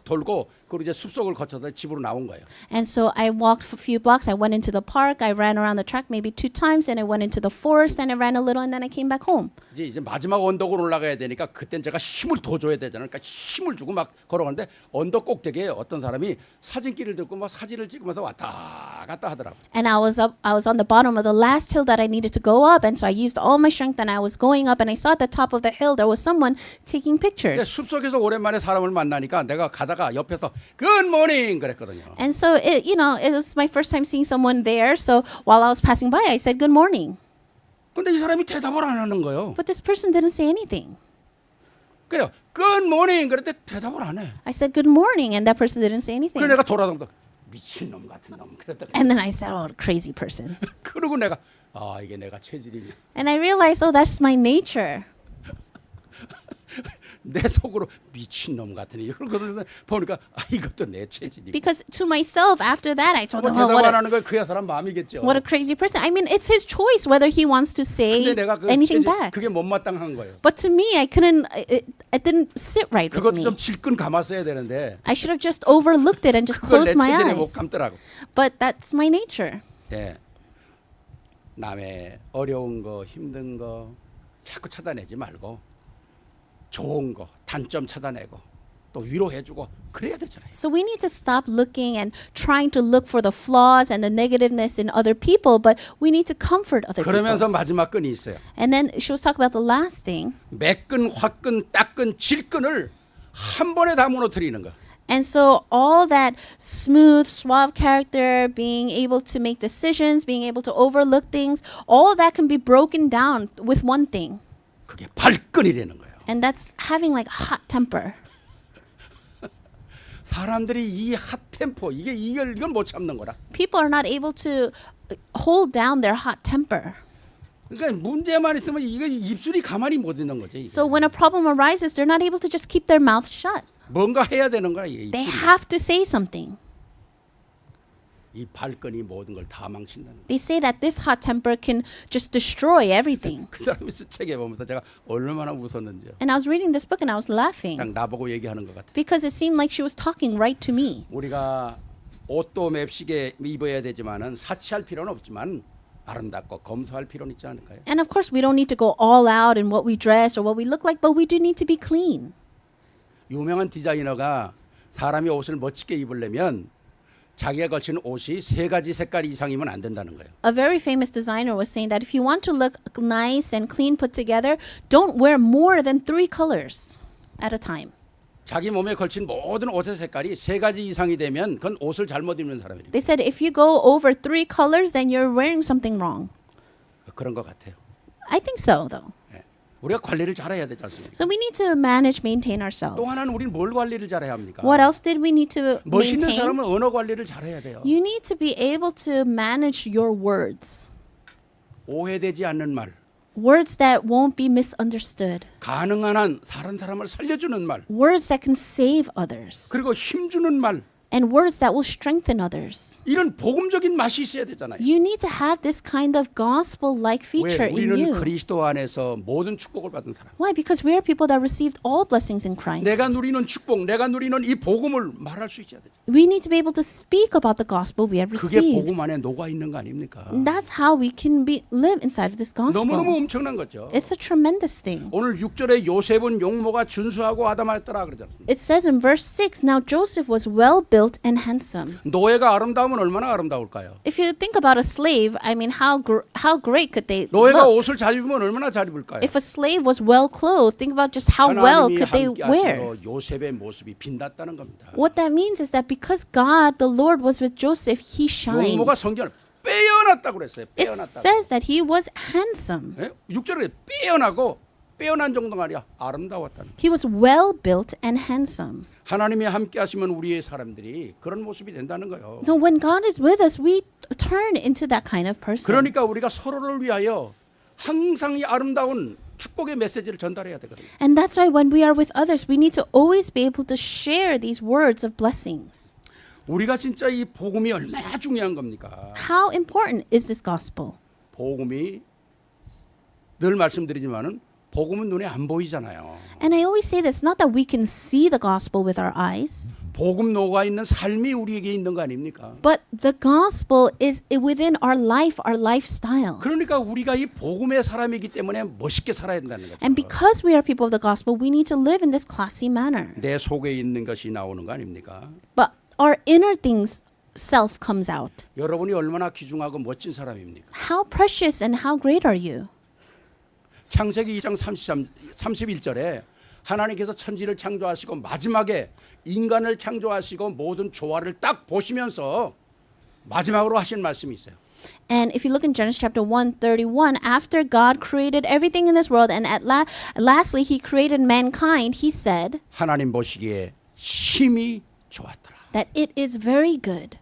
돌고 그리고 이제 숲속을 거쳐서 집으로 나온 거예요. And so I walked for a few blocks. I went into the park. I ran around the track maybe 2 times, and I went into the forest and I ran a little, and then I came back home. 이제 마지막 언덕으로 올라가야 되니까 그땐 제가 힘을 더 줘야 되잖아요. 그러니까 힘을 주고 막 걸어가는데 언덕 꼭대기에 어떤 사람이 사진기를 들고 막 사진을 찍으면서 왔다 갔다 하더라고. And I was on the bottom of the last hill that I needed to go up, and so I used all my strength and I was going up and I saw at the top of the hill there was someone taking pictures. 숲속에서 오랜만에 사람을 만나니까 내가 가다가 옆에서 Good morning 그랬거든요. And so it was my first time seeing someone there. So while I was passing by, I said good morning. 근데 이 사람이 대답을 안 하는 거예요. But this person didn't say anything. 그래요. Good morning 그랬더니 대답을 안 해. I said good morning and that person didn't say anything. 그래서 내가 돌아다니다 미친놈 같은 놈 그랬더니 And then I said, oh, crazy person. 그러고 내가 이게 내가 체질이냐. And I realized, oh, that's my nature. 내 속으로 미친놈 같으니 그러거든 보니까 이것도 내 체질이. Because to myself, after that, I told him, oh, 대답 안 하는 거 그야 사람 마음이겠죠. what a crazy person. I mean, it's his choice whether he wants to say 근데 내가 그 anything 체질, back. 그게 못마땅한 거예요. But to me, it didn't sit right with 그것도 me. 좀 질끈 감았어야 되는데 I should have just overlooked it and just 그걸 내 closed my 체질에 못 eyes. 감더라고. But that's my nature. 예. 남의 어려운 거, 힘든 거 자꾸 찾아내지 말고 좋은 거, 단점 찾아내고 또 위로해주고 그래야 되잖아요. So we need to stop looking and trying to look for the flaws and the negativeness in other people, but we need to comfort other people. 그러면서 마지막 끈이 있어요. And then she was talking about the last thing. 매끈, 화끈, 따끈, 질끈을 한 번에 다 무너뜨리는 거. And so all that smooth, suave character, being able to make decisions, being able to overlook things, all that can be broken down with one thing. 그게 발끈이라는 거예요. And that's having like hot temper. 사람들이 이 핫템포 이걸 못 참는 거라. People are not able to hold down their hot temper. 그러니까 문제만 있으면 이게 입술이 가만히 못 있는 거지. 이게. So when a problem arises, they're not able to just keep their mouth shut. 뭔가 해야 되는 거야. 이게 They 입술이. have to say something. 이 발끈이 모든 걸 다 망친다는 거야. They say that this hot temper can just destroy everything. 그 사람이 쓴 책에 보면서 제가 얼마나 웃었는지요. And I was reading this book and I was laughing 그냥 나보고 얘기하는 것 같아. because it seemed like she was talking right to me. 우리가 옷도 맵시게 입어야 되지만은 사치할 필요는 없지만 아름답고 검소할 필요는 있지 않을까요? And of course, we don't need to go all out in what we dress or what we look like, but we do need to be clean. 유명한 디자이너가 사람이 옷을 멋지게 입으려면 자기가 걸친 옷이 3가지 색깔 이상이면 안 된다는 거예요. A very famous designer was saying that if you want to look nice and clean put together, don't wear more than 3 colors at a time. 자기 몸에 걸친 모든 옷의 색깔이 3가지 이상이 되면 그건 옷을 잘못 입는 사람이에요. They said if you go over 3 colors, then you're wearing something wrong. 그런 것 같아요. I think so, though. 예. 우리가 관리를 잘해야 되지 않습니까? So we need to manage, maintain ourselves. 또 하나는 우리는 뭘 관리를 잘해야 합니까? What else did we need to 멋있는 maintain? 사람은 언어 관리를 잘해야 돼요. You need to be able to manage your words. 오해되지 않는 말, Words that won't be misunderstood. 가능한 한 다른 사람을 살려주는 말, Words that can save others. 그리고 힘주는 말, And words that will strengthen others. 이런 복음적인 맛이 있어야 되잖아요. You need to have this kind of gospel-like feature 왜 in 우리는 you. 그리스도 안에서 모든 축복을 받은 사람. Why? Because we are people that received all blessings in Christ. 내가 누리는 축복, 내가 누리는 이 복음을 말할 수 있어야 되죠. We need to be able to speak about the gospel we have 그게 received. 복음 안에 녹아 있는 거 아닙니까? That's how we can live inside of this 너무너무 gospel. 엄청난 거죠. It's a tremendous thing. 오늘 6절에 요셉은 용모가 준수하고 아담하였더라 그러지 않습니까? It says in verse 6, now Joseph was well built and handsome. 노예가 아름다우면 얼마나 아름다울까요? If you think about a slave, I mean, how great could they 노예가 look? 옷을 잘 입으면 얼마나 잘 입을까요? If a slave was well clothed, think about just how well 하나님이 could they 함께 wear. 하시러 요셉의 모습이 빛났다는 겁니다. What that means is that because God, the Lord, was with Joseph, he shined. 용모가 성경을 빼어났다고 그랬어요. It 빼어났다. says that he was handsome. 6절에 빼어나고 빼어난 정도가 아니라 아름다웠다는. He was well built and handsome. 하나님이 함께 하시면 우리의 사람들이 그런 모습이 된다는 거예요. So when God is with us, we turn into that kind of person. 그러니까 우리가 서로를 위하여 항상 이 아름다운 축복의 메시지를 전달해야 되거든요. And that's why when we are with others, we need to always be able to share these words of blessings. 우리가 진짜 이 복음이 얼마나 중요한 겁니까? How important is this gospel? 복음이 늘 말씀드리지만은 복음은 눈에 안 보이잖아요. And I always say this, not that we can see the gospel with our eyes, 복음 녹아 있는 삶이 우리에게 있는 거 아닙니까? but the gospel is within our life, our lifestyle. 그러니까 우리가 이 복음의 사람이기 때문에 멋있게 살아야 된다는 거죠. And because we are people of the gospel, we need to live in this classy manner. 내 속에 있는 것이 나오는 거 아닙니까? But our inner things self comes out. 여러분이 얼마나 귀중하고 멋진 사람입니까? How precious and how great are you? 창세기 2장 31절에 하나님께서 천지를 창조하시고 마지막에 인간을 창조하시고 모든 조화를 딱 보시면서 마지막으로 하신 말씀이 있어요. And if you look in Genesis chapter 1:31, after God created everything in this world and lastly he created mankind, he said 하나님 보시기에 심히 좋았더라. that it is very good.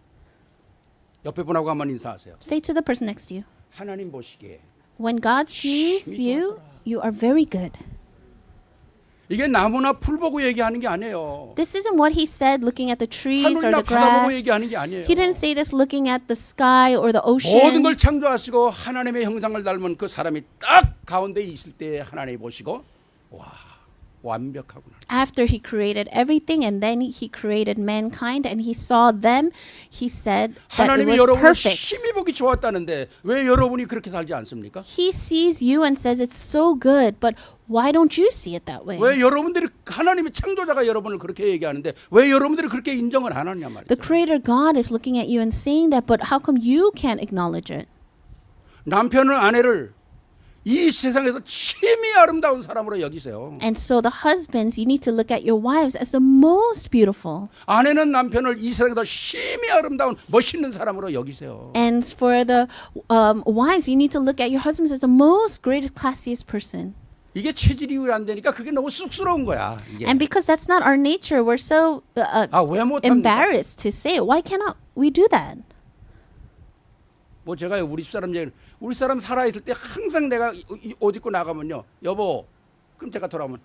옆에 분하고 한번 인사하세요. Say to the person next to you, 하나님 보시기에 when God sees you, you are very good. 이게 나무나 풀 보고 얘기하는 게 아니에요. This isn't what he said looking at the trees or 하늘이나 the 바다 보고 grass. 얘기하는 게 아니에요. He didn't say this looking at the sky or the 모든 ocean. 걸 창조하시고 하나님의 형상을 닮은 그 사람이 딱 가운데 있을 때 하나님이 보시고 와 완벽하구나. After he created everything and then he created mankind and he saw them, he said that it 하나님이 was 여러분을 perfect. 심히 보기 좋았다는데 왜 여러분이 그렇게 살지 않습니까? He sees you and says it's so good, but why don't you see it that way? 왜 여러분들이 하나님의 창조자가 여러분을 그렇게 얘기하는데 왜 여러분들이 그렇게 인정을 안 하느냐 말이죠. The creator God is looking at you and saying that, but how come you can't acknowledge it? 남편은 아내를 이 세상에서 심히 아름다운 사람으로 여기세요. And so the husbands, you need to look at your wives as the most beautiful. 아내는 남편을 이 세상에서 심히 아름다운 멋있는 사람으로 여기세요. And for the wives, you need to look at your husbands as the most greatest, classiest person. 이게 체질이 안 되니까 그게 너무 쑥스러운 거야. 이게. And because that's not our nature, we're so 왜 못합니까? embarrassed to say it. Why cannot we do that? 뭐 제가 우리 사람 살아있을 때 항상 내가 옷 입고 나가면요. 여보, 그럼 제가 돌아오면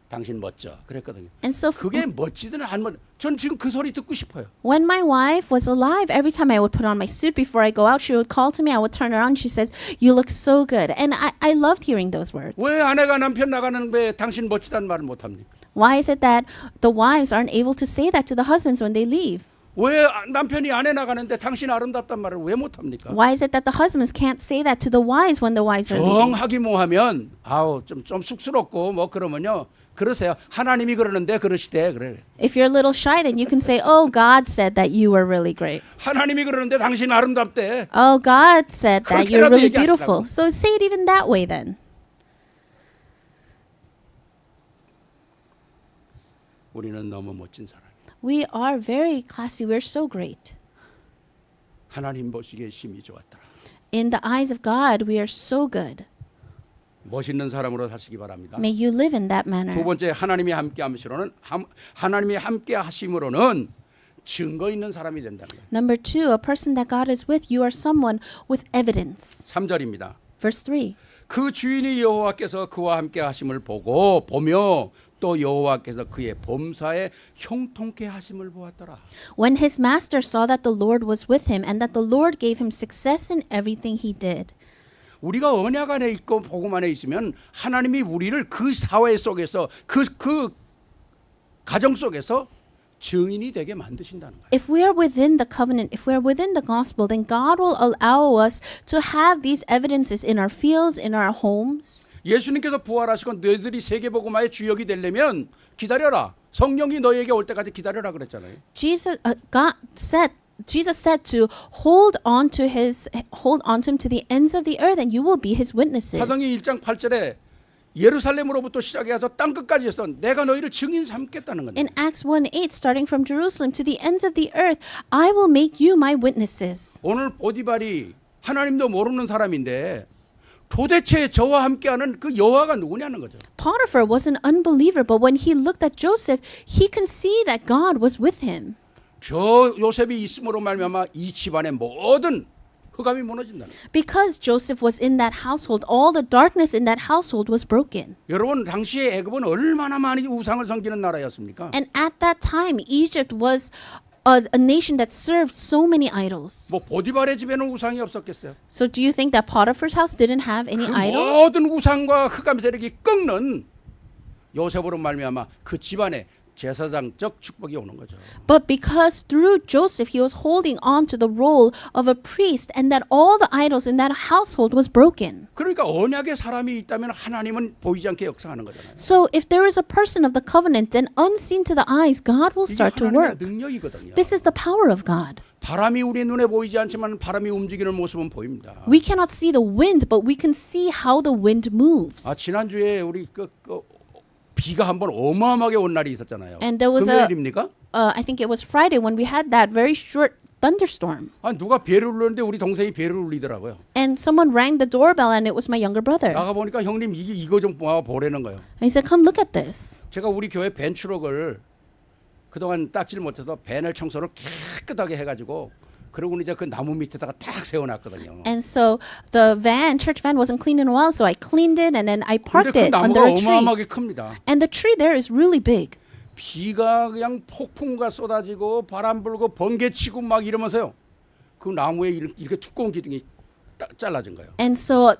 당신 멋져. 그랬거든요. And so 그게 멋지든 안 멋. 전 지금 그 소리 듣고 싶어요. when my wife was alive, every time I would put on my suit before I go out, she would call to me. I would turn around. She says, "You look so good," and I loved hearing those words. 왜 아내가 남편 나가는데 당신 멋지다는 말을 못 합니까? Why is it that the wives aren't able to say that to the husbands when they leave? 왜 남편이 아내 나가는데 당신 아름답단 말을 왜 못 합니까? Why is it that the husbands can't say that to the wives when the wives are leaving? 정하기 뭐하면 아우 좀 쑥스럽고 뭐 그러면요. 그러세요. 하나님이 그러는데 그러시대 그래. If you're a little shy, then you can say, "Oh, God said that you were really great." 하나님이 그러는데 당신 아름답대. Oh, God said that you're 그렇게라도 really 얘기하시라고. beautiful. So say it even that way then. 우리는 너무 멋진 사람. We are very classy. We're so great. 하나님 보시기에 심히 좋았더라. In the eyes of God, we are so good. 멋있는 사람으로 사시기 바랍니다. May you live in that manner. 두 번째 하나님이 함께 하심으로는 증거 있는 사람이 된다는 거예요. Number 2, a person that God is with, you are someone with evidence. 3절입니다. Verse 3. 그 주인이 여호와께서 그와 함께 하심을 보며 또 여호와께서 그의 범사에 형통케 하심을 보았더라. When his master saw that the Lord was with him and that the Lord gave him success in everything he did. 우리가 언약 안에 있고 복음 안에 있으면 하나님이 우리를 그 사회 속에서 그 가정 속에서 증인이 되게 만드신다는 거예요. If we are within the covenant, if we are within the gospel, then God will allow us to have these evidences in our fields, in our homes. 예수님께서 부활하시고 너희들이 세계복음화의 주역이 되려면 기다려라. 성령이 너희에게 올 때까지 기다려라 그랬잖아요. Jesus said to hold on to him to the ends of the earth, and you will be his witnesses. 사도행전 1장 8절에 예루살렘으로부터 시작해서 땅 끝까지 해서 내가 너희를 증인 삼겠다는 겁니다. In Acts 1:8, starting from Jerusalem to the ends of the earth, I will make you my witnesses. 오늘 보디발이 하나님도 모르는 사람인데 도대체 저와 함께하는 그 여호와가 누구냐는 거죠. Potiphar was an unbeliever, but when he looked at Joseph, he can see that God was with him. 저 요셉이 있음으로 말미암아 이 집안의 모든 흑암이 무너진다는 거예요. Because Joseph was in that household, all the darkness in that household was broken. 여러분 당시에 애굽은 얼마나 많이 우상을 섬기는 나라였습니까? And at that time, Egypt was a nation that served so many idols. 뭐 보디발의 집에는 우상이 없었겠어요? So do you think that Potiphar's house didn't have any 그 idols? 모든 우상과 흑암 세력이 꺾는 요셉으로 말미암아 그 집안에 제사장적 축복이 오는 거죠. But because through Joseph he was holding on to the role of a priest and that all the idols in that household was broken. 그러니까 언약의 사람이 있다면 하나님은 보이지 않게 역사하는 거잖아요. So if there is a person of the covenant, then unseen to the eyes, God will 이게 start to 하나님의 work. 능력이거든요. This is the power of God. 바람이 우리 눈에 보이지 않지만 바람이 움직이는 모습은 보입니다. We cannot see the wind, but we can see how the wind moves. 지난주에 우리 비가 한번 어마어마하게 온 날이 있었잖아요. And there was a- 금요일입니까? I think it was Friday when we had that very short thunderstorm. 누가 배를 울렸는데 우리 동생이 배를 울리더라고요. And someone rang the doorbell and it was my younger brother. 나가 보니까 형님 이거 좀 보라는 거예요. And he said, come look at this. 제가 우리 교회 벤 추럭을 그동안 닦지를 못해서 벤을 청소를 깨끗하게 해가지고 그러고 이제 그 나무 밑에다가 딱 세워놨거든요. And so the church van wasn't clean in a while, so I cleaned it and then I 근데 parked 그 it under 나무가 a tree. 어마어마하게 큽니다. And the tree there is really big. 비가 그냥 폭풍과 쏟아지고 바람 불고 번개 치고 막 이러면서요. 그 나무에 이렇게 두꺼운 기둥이 잘라진 거예요. And so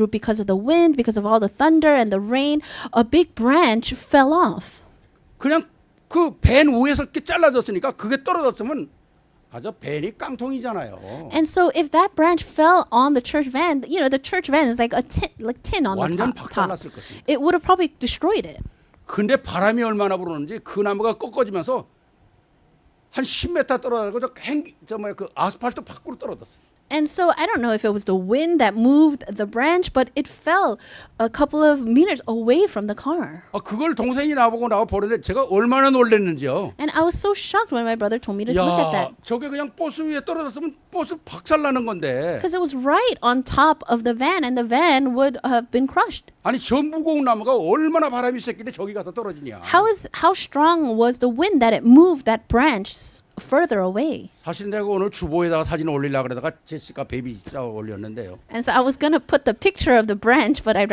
because of the wind, because of all the thunder and the rain, a big branch fell off. 그냥 그 밴 위에서 이렇게 잘라졌으니까 그게 떨어졌으면 밴이 깡통이잖아요. And so if that branch fell on the church van, you know, the church van is like a tin on the 완전 top. 박살났을 것입니다. It would have probably destroyed it. 근데 바람이 얼마나 불었는지 그 나무가 꺾어지면서 한 10m 떨어져서 그 아스팔트 밖으로 떨어졌어요. And so I don't know if it was the wind that moved the branch, but it fell a couple of meters away from the car. 그걸 동생이 나보고 보는데 제가 얼마나 놀랐는지요. And I was so shocked when my brother told me to look at that. 저게 그냥 버스 위에 떨어졌으면 버스 박살나는 건데. Because it was right on top of the van and the van would have been crushed. 아니 저 무거운 나무가 얼마나 바람이 셌길래 저기 가서 떨어지냐. How strong was the wind that it moved that branch further away? 사실 내가 오늘 주보에다가 사진 올리려고 그러다가 제시카 베이비 샤워 올렸는데요. And so I was going to put the picture of the branch, but I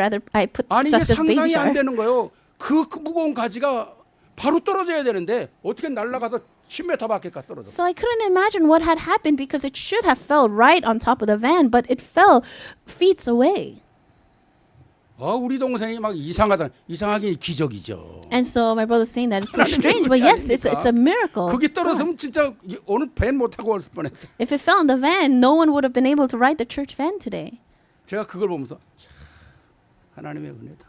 put 아니 이게 just a baby 상상이 안 shower. 되는 거예요. 그 무거운 가지가 바로 떨어져야 되는데 어떻게 날아가서 10m 밖에 가 떨어졌어. So I couldn't imagine what had happened because it should have fell right on top of the van, but it fell feet away. 우리 동생이 막 이상하긴 기적이죠. And so my brother's saying that it's so strange, but yes, it's a miracle. 그게 떨어졌으면 진짜 오늘 밴 못 타고 올 뻔했어요. If it fell in the van, no one would have been able to ride the church van today. 제가 그걸 보면서 하나님의 은혜다.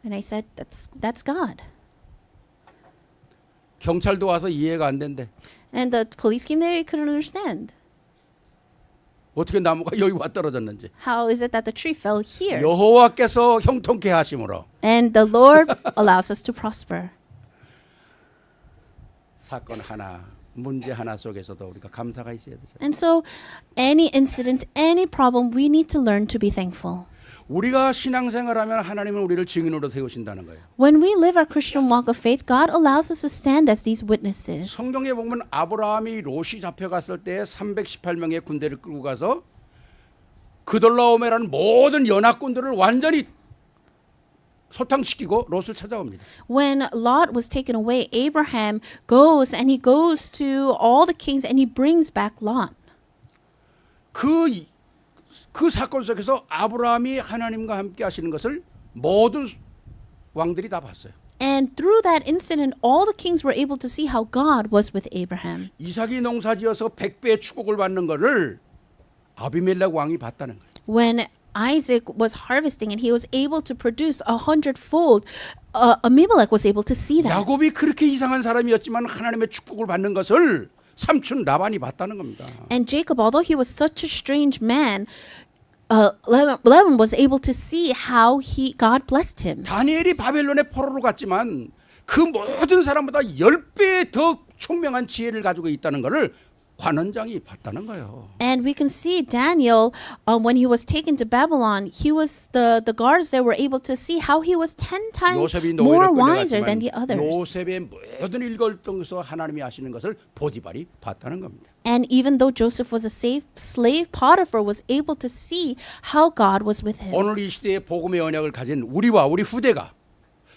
And I said, that's God. 경찰도 와서 이해가 안 된대. And the police came there, he couldn't understand. 어떻게 나무가 여기 와 떨어졌는지. How is it that the tree fell here? 여호와께서 형통케 하심으로 And the Lord allows us to prosper. 사건 하나, 문제 하나 속에서도 우리가 감사가 있어야 되죠. And so any incident, any problem, we need to learn to be thankful. 우리가 신앙생활하면 하나님은 우리를 증인으로 세우신다는 거예요. When we live our Christian walk of faith, God allows us to stand as these witnesses. 성경에 보면 아브라함이 롯이 잡혀갔을 때 318명의 군대를 끌고 가서 그돌라오메라는 모든 연합군들을 완전히 소탕시키고 롯을 찾아옵니다. When Lot was taken away, Abraham goes to all the kings and he brings back Lot. 그 사건 속에서 아브라함이 하나님과 함께 하시는 것을 모든 왕들이 다 봤어요. And through that incident, all the kings were able to see how God was with Abraham. 이삭이 농사지어서 100배의 축복을 받는 것을 아비멜렉 왕이 봤다는 거예요. When Isaac was harvesting and he was able to produce 100-fold, Abimelech was able to see that. 야곱이 그렇게 이상한 사람이었지만 하나님의 축복을 받는 것을 삼촌 라반이 봤다는 겁니다. And Jacob, although he was such a strange man, Laban was able to see how God blessed him. 다니엘이 바벨론의 포로로 갔지만 그 모든 사람보다 10배 더 총명한 지혜를 가지고 있다는 것을 관원장이 봤다는 거예요. And we can see Daniel, when he was taken to Babylon, he was the guards there were able to see how he was 10 times 요셉이 more 노예로 wiser than 끌려갔지만 the others. 요셉의 모든 일걸동에서 하나님이 하시는 것을 보디발이 봤다는 겁니다. And even though Joseph was a slave, Potiphar was able to see how God was with him. 오늘 이 시대에 복음의 언약을 가진 우리와 우리 후대가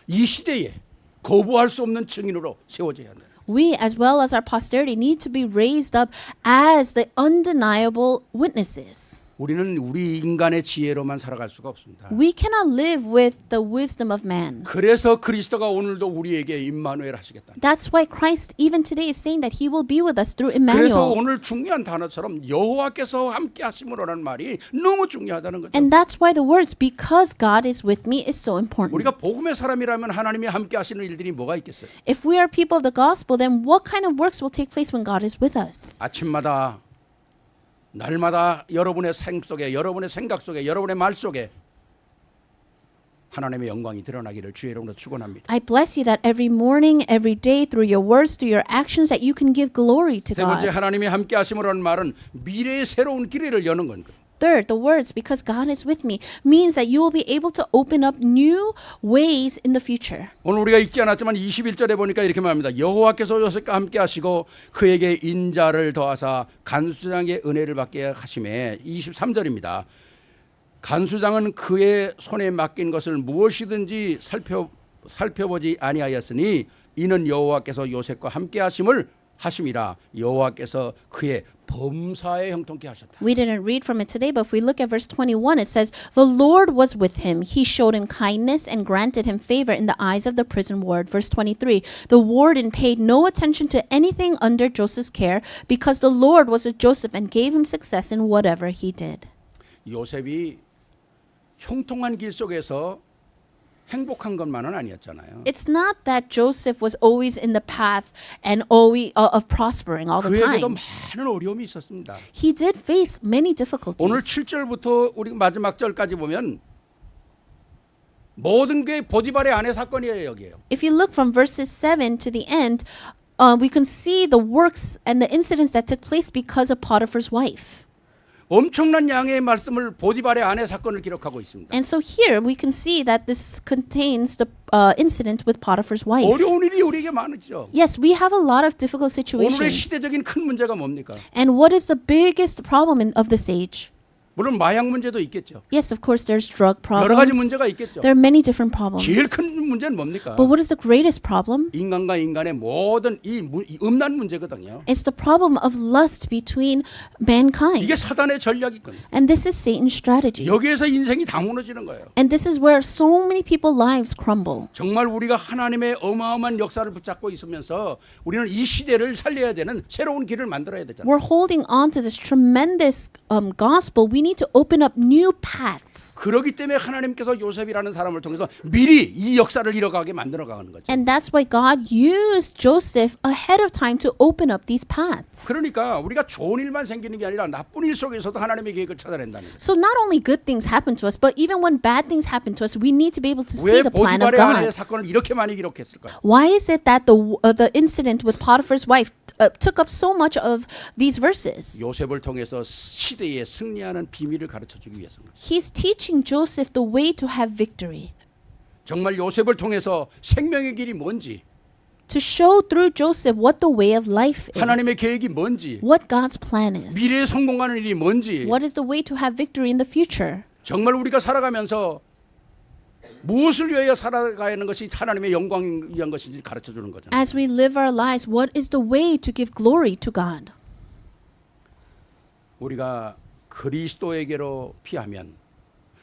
이 시대에 거부할 수 없는 증인으로 세워져야 한다. We, as well as our posterity, need to be raised up as the undeniable witnesses. 우리는 우리 인간의 지혜로만 살아갈 수가 없습니다. We cannot live with the wisdom of man. 그래서 그리스도가 오늘도 우리에게 임마누엘 하시겠다. That's why Christ even today is saying that he will be with us through 그래서 Emmanuel. 오늘 중요한 단어처럼 여호와께서 함께 하심으로라는 말이 너무 중요하다는 거죠. And that's why the words because God is with me is so important. 우리가 복음의 사람이라면 하나님이 함께 하시는 일들이 뭐가 있겠어요? If we are people of the gospel, then what kind of works will take place when God is with us? 아침마다 날마다 여러분의 삶 속에 여러분의 생각 속에 여러분의 말 속에 하나님의 영광이 드러나기를 주의 이름으로 축원합니다. I bless you that every morning, every day, through your words, through your actions, that you can give glory to 세 번째 God. 하나님이 함께 하심으로라는 말은 미래의 새로운 길을 여는 거예요. Third, the words because God is with me means that you will be able to open up new ways in the future. 오늘 우리가 읽지 않았지만 21절에 보니까 이렇게 말합니다. 여호와께서 요셉과 함께 하시고 그에게 인자를 더하사 간수장의 은혜를 받게 하심에 23절입니다. 간수장은 그의 손에 맡긴 것을 무엇이든지 살펴보지 아니하였으니 이는 여호와께서 요셉과 함께 하심이라 여호와께서 그의 범사에 형통케 하셨다. We didn't read from it today, but if we look at verse 21, it says, The Lord was with him. He showed him kindness and granted him favor in the eyes of the prison ward. Verse 23, the warden paid no attention to anything under Joseph's care because the Lord was with Joseph and gave him success in whatever he did. 요셉이 형통한 길 속에서 행복한 것만은 아니었잖아요. It's not that Joseph was always in the path and always of prospering all the 그에게도 time. 많은 어려움이 있었습니다. He did face many 오늘 difficulties. 7절부터 우리 마지막 절까지 보면 모든 게 보디발의 아내 사건이에요. 여기에요. If you look from verses 7 to the end, we can see the works and the incidents that took place because of Potiphar's wife. 엄청난 양의 말씀을 보디발의 아내 사건을 기록하고 있습니다. And so here we can see that this contains the incident with Potiphar's wife. 어려운 일이 우리에게 많죠. Yes, we have a lot of difficult 오늘의 situations. 시대적인 큰 문제가 뭡니까? And what is the biggest problem of this age? 물론 마약 문제도 있겠죠. Yes, of course, there's drug 여러 가지 problems. 문제가 있겠죠. There are many different problems. 제일 큰 문제는 뭡니까? But what is the greatest problem? 인간과 인간의 모든 이 음란 문제거든요. It's the problem of lust between mankind. 이게 사단의 전략이거든요. And this is Satan's strategy. 여기에서 인생이 다 무너지는 거예요. And this is where so many people's lives crumble. 정말 우리가 하나님의 어마어마한 역사를 붙잡고 있으면서 우리는 이 시대를 살려야 되는 새로운 길을 만들어야 되잖아요. We're holding on to this tremendous gospel. We need to open up new paths. 그렇기 때문에 하나님께서 요셉이라는 사람을 통해서 미리 이 역사를 이뤄가게 만들어가는 거죠. And that's why God used Joseph ahead of time to open up these paths. 그러니까 우리가 좋은 일만 생기는 게 아니라 나쁜 일 속에서도 하나님의 계획을 찾아낸다는 거예요. So not only good things happen to us, but even when bad things happen to us, we need to be able to see 왜 the plan of 보디발의 아내의 God. 사건을 이렇게 많이 기록했을까요? Why is it that the incident with Potiphar's wife took up so much of these verses? 요셉을 통해서 시대에 승리하는 비밀을 가르쳐주기 위해서입니다. He's teaching Joseph the way to have victory. 정말 요셉을 통해서 생명의 길이 뭔지, To show through Joseph what the way of life 하나님의 is. 계획이 뭔지, What God's plan is. 미래에 성공하는 일이 뭔지, What is the way to have victory in the future. 정말 우리가 살아가면서 무엇을 위하여 살아가는 것이 하나님의 영광을 위한 것인지 가르쳐주는 거잖아요. As we live our lives, what is the way to give glory to God? 우리가 그리스도에게로 피하면,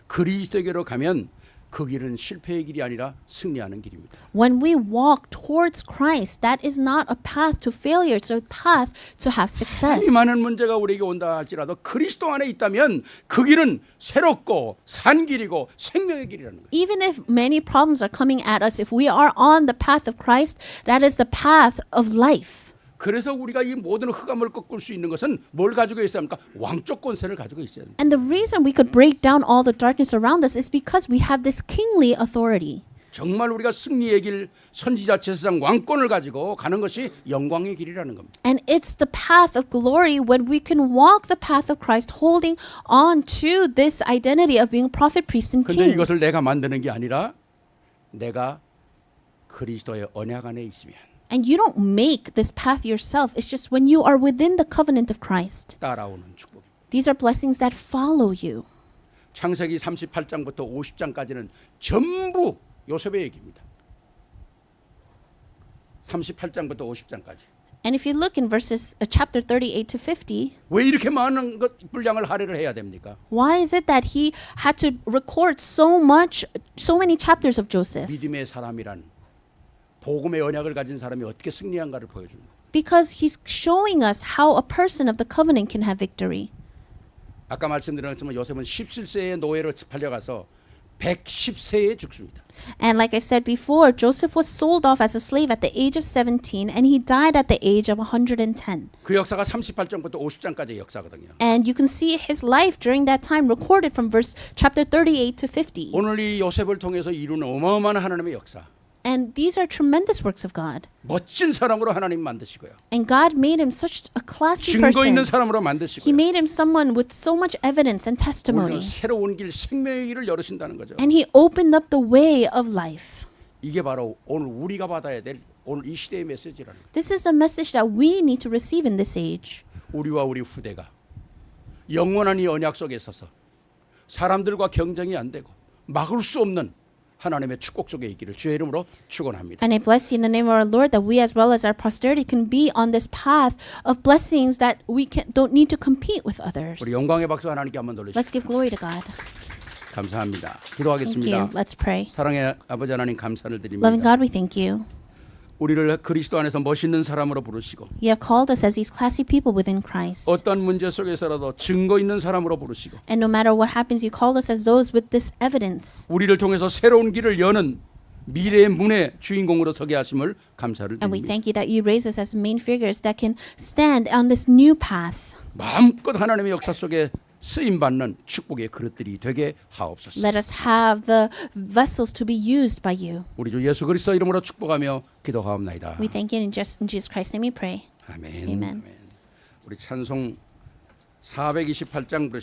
그리스도에게로 가면 그 길은 실패의 길이 아니라 승리하는 길입니다. When we walk towards Christ, that is not a path to failure, it's a path to have success. 이 많은 문제가 우리에게 온다 할지라도 그리스도 안에 있다면 그 길은 새롭고 산 길이고 생명의 길이라는 거예요. Even if many problems are coming at us, if we are on the path of Christ, that is the path of life. 그래서 우리가 이 모든 흑암을 꺾을 수 있는 것은 뭘 가지고 있어야 합니까? 왕적 권세를 가지고 있어야 합니다. And the reason we could break down all the darkness around us is because we have this kingly authority. 정말 우리가 승리의 길, 선지자 제사장 왕권을 가지고 가는 것이 영광의 길이라는 겁니다. And it's the path of glory when we can walk the path of Christ holding on to this identity of being prophet, priest, and 그런데 king. 이것을 내가 만드는 게 아니라 내가 그리스도의 언약 안에 있으면 And you don't make this path yourself. It's just when you are within the covenant of Christ. 따라오는 축복. These are blessings that follow you. 창세기 38장부터 50장까지는 전부 요셉의 얘기입니다. 38장부터 50장까지. And if you look in verses chapter 38 to 50, 왜 이렇게 많은 것 분량을 할애를 해야 됩니까? why is it that he had to record so many chapters of Joseph? 믿음의 사람이란 복음의 언약을 가진 사람이 어떻게 승리한가를 보여줍니다. Because he's showing us how a person of the covenant can have victory. 아까 말씀드린 것처럼 요셉은 17세의 노예로 팔려가서 110세에 죽습니다. And like I said before, Joseph was sold off as a slave at the age of 17 and he died at the age of 110. 그 역사가 38장부터 50장까지의 역사거든요. And you can see his life during that time recorded from verse chapter 38 to 50. 오늘 이 요셉을 통해서 이루는 어마어마한 하나님의 역사. And these are tremendous works of God. 멋진 사람으로 하나님 만드시고요. And God made him such a classy 증거 person. 있는 사람으로 He 만드시고요. made him someone with so much evidence and 우리는 testimony. 새로운 길, 생명의 길을 열으신다는 거죠. And he opened up the way of life. 이게 바로 오늘 우리가 받아야 될 오늘 이 시대의 메시지라는 거예요. This is the message that we need to receive in this age. 우리와 우리 후대가 영원한 이 언약 속에 있어서 사람들과 경쟁이 안 되고 막을 수 없는 하나님의 축복 속에 있기를 주의 이름으로 축원합니다. And I bless you in the name of our Lord that we as well as our posterity can be on this path of blessings that we don't need to compete with others. 우리 영광의 박수 하나님께 한번 돌리시죠. Let's give glory to God. 감사합니다. Thank 기도하겠습니다. you. Let's pray. 사랑의 아버지 하나님 감사를 Loving 드립니다. God, we thank you. 우리를 그리스도 안에서 멋있는 사람으로 부르시고 You have called us as these classy people within Christ. 어떤 문제 속에서라도 증거 있는 사람으로 부르시고 And no matter what happens, you called us as those with this evidence. 우리를 통해서 새로운 길을 여는 미래의 문의 주인공으로 서게 하심을 감사를 And we 드립니다. thank you that you raise us as main figures that can stand on this new path. 마음껏 하나님의 역사 속에 쓰임받는 축복의 그릇들이 되게 하옵소서. Let us have the vessels to be used by you. 우리 주 예수 그리스도 이름으로 축복하며 기도하옵나이다. We thank you in Jesus Christ's name we pray. 아멘. Amen. 우리 찬송 428장 부르십니다.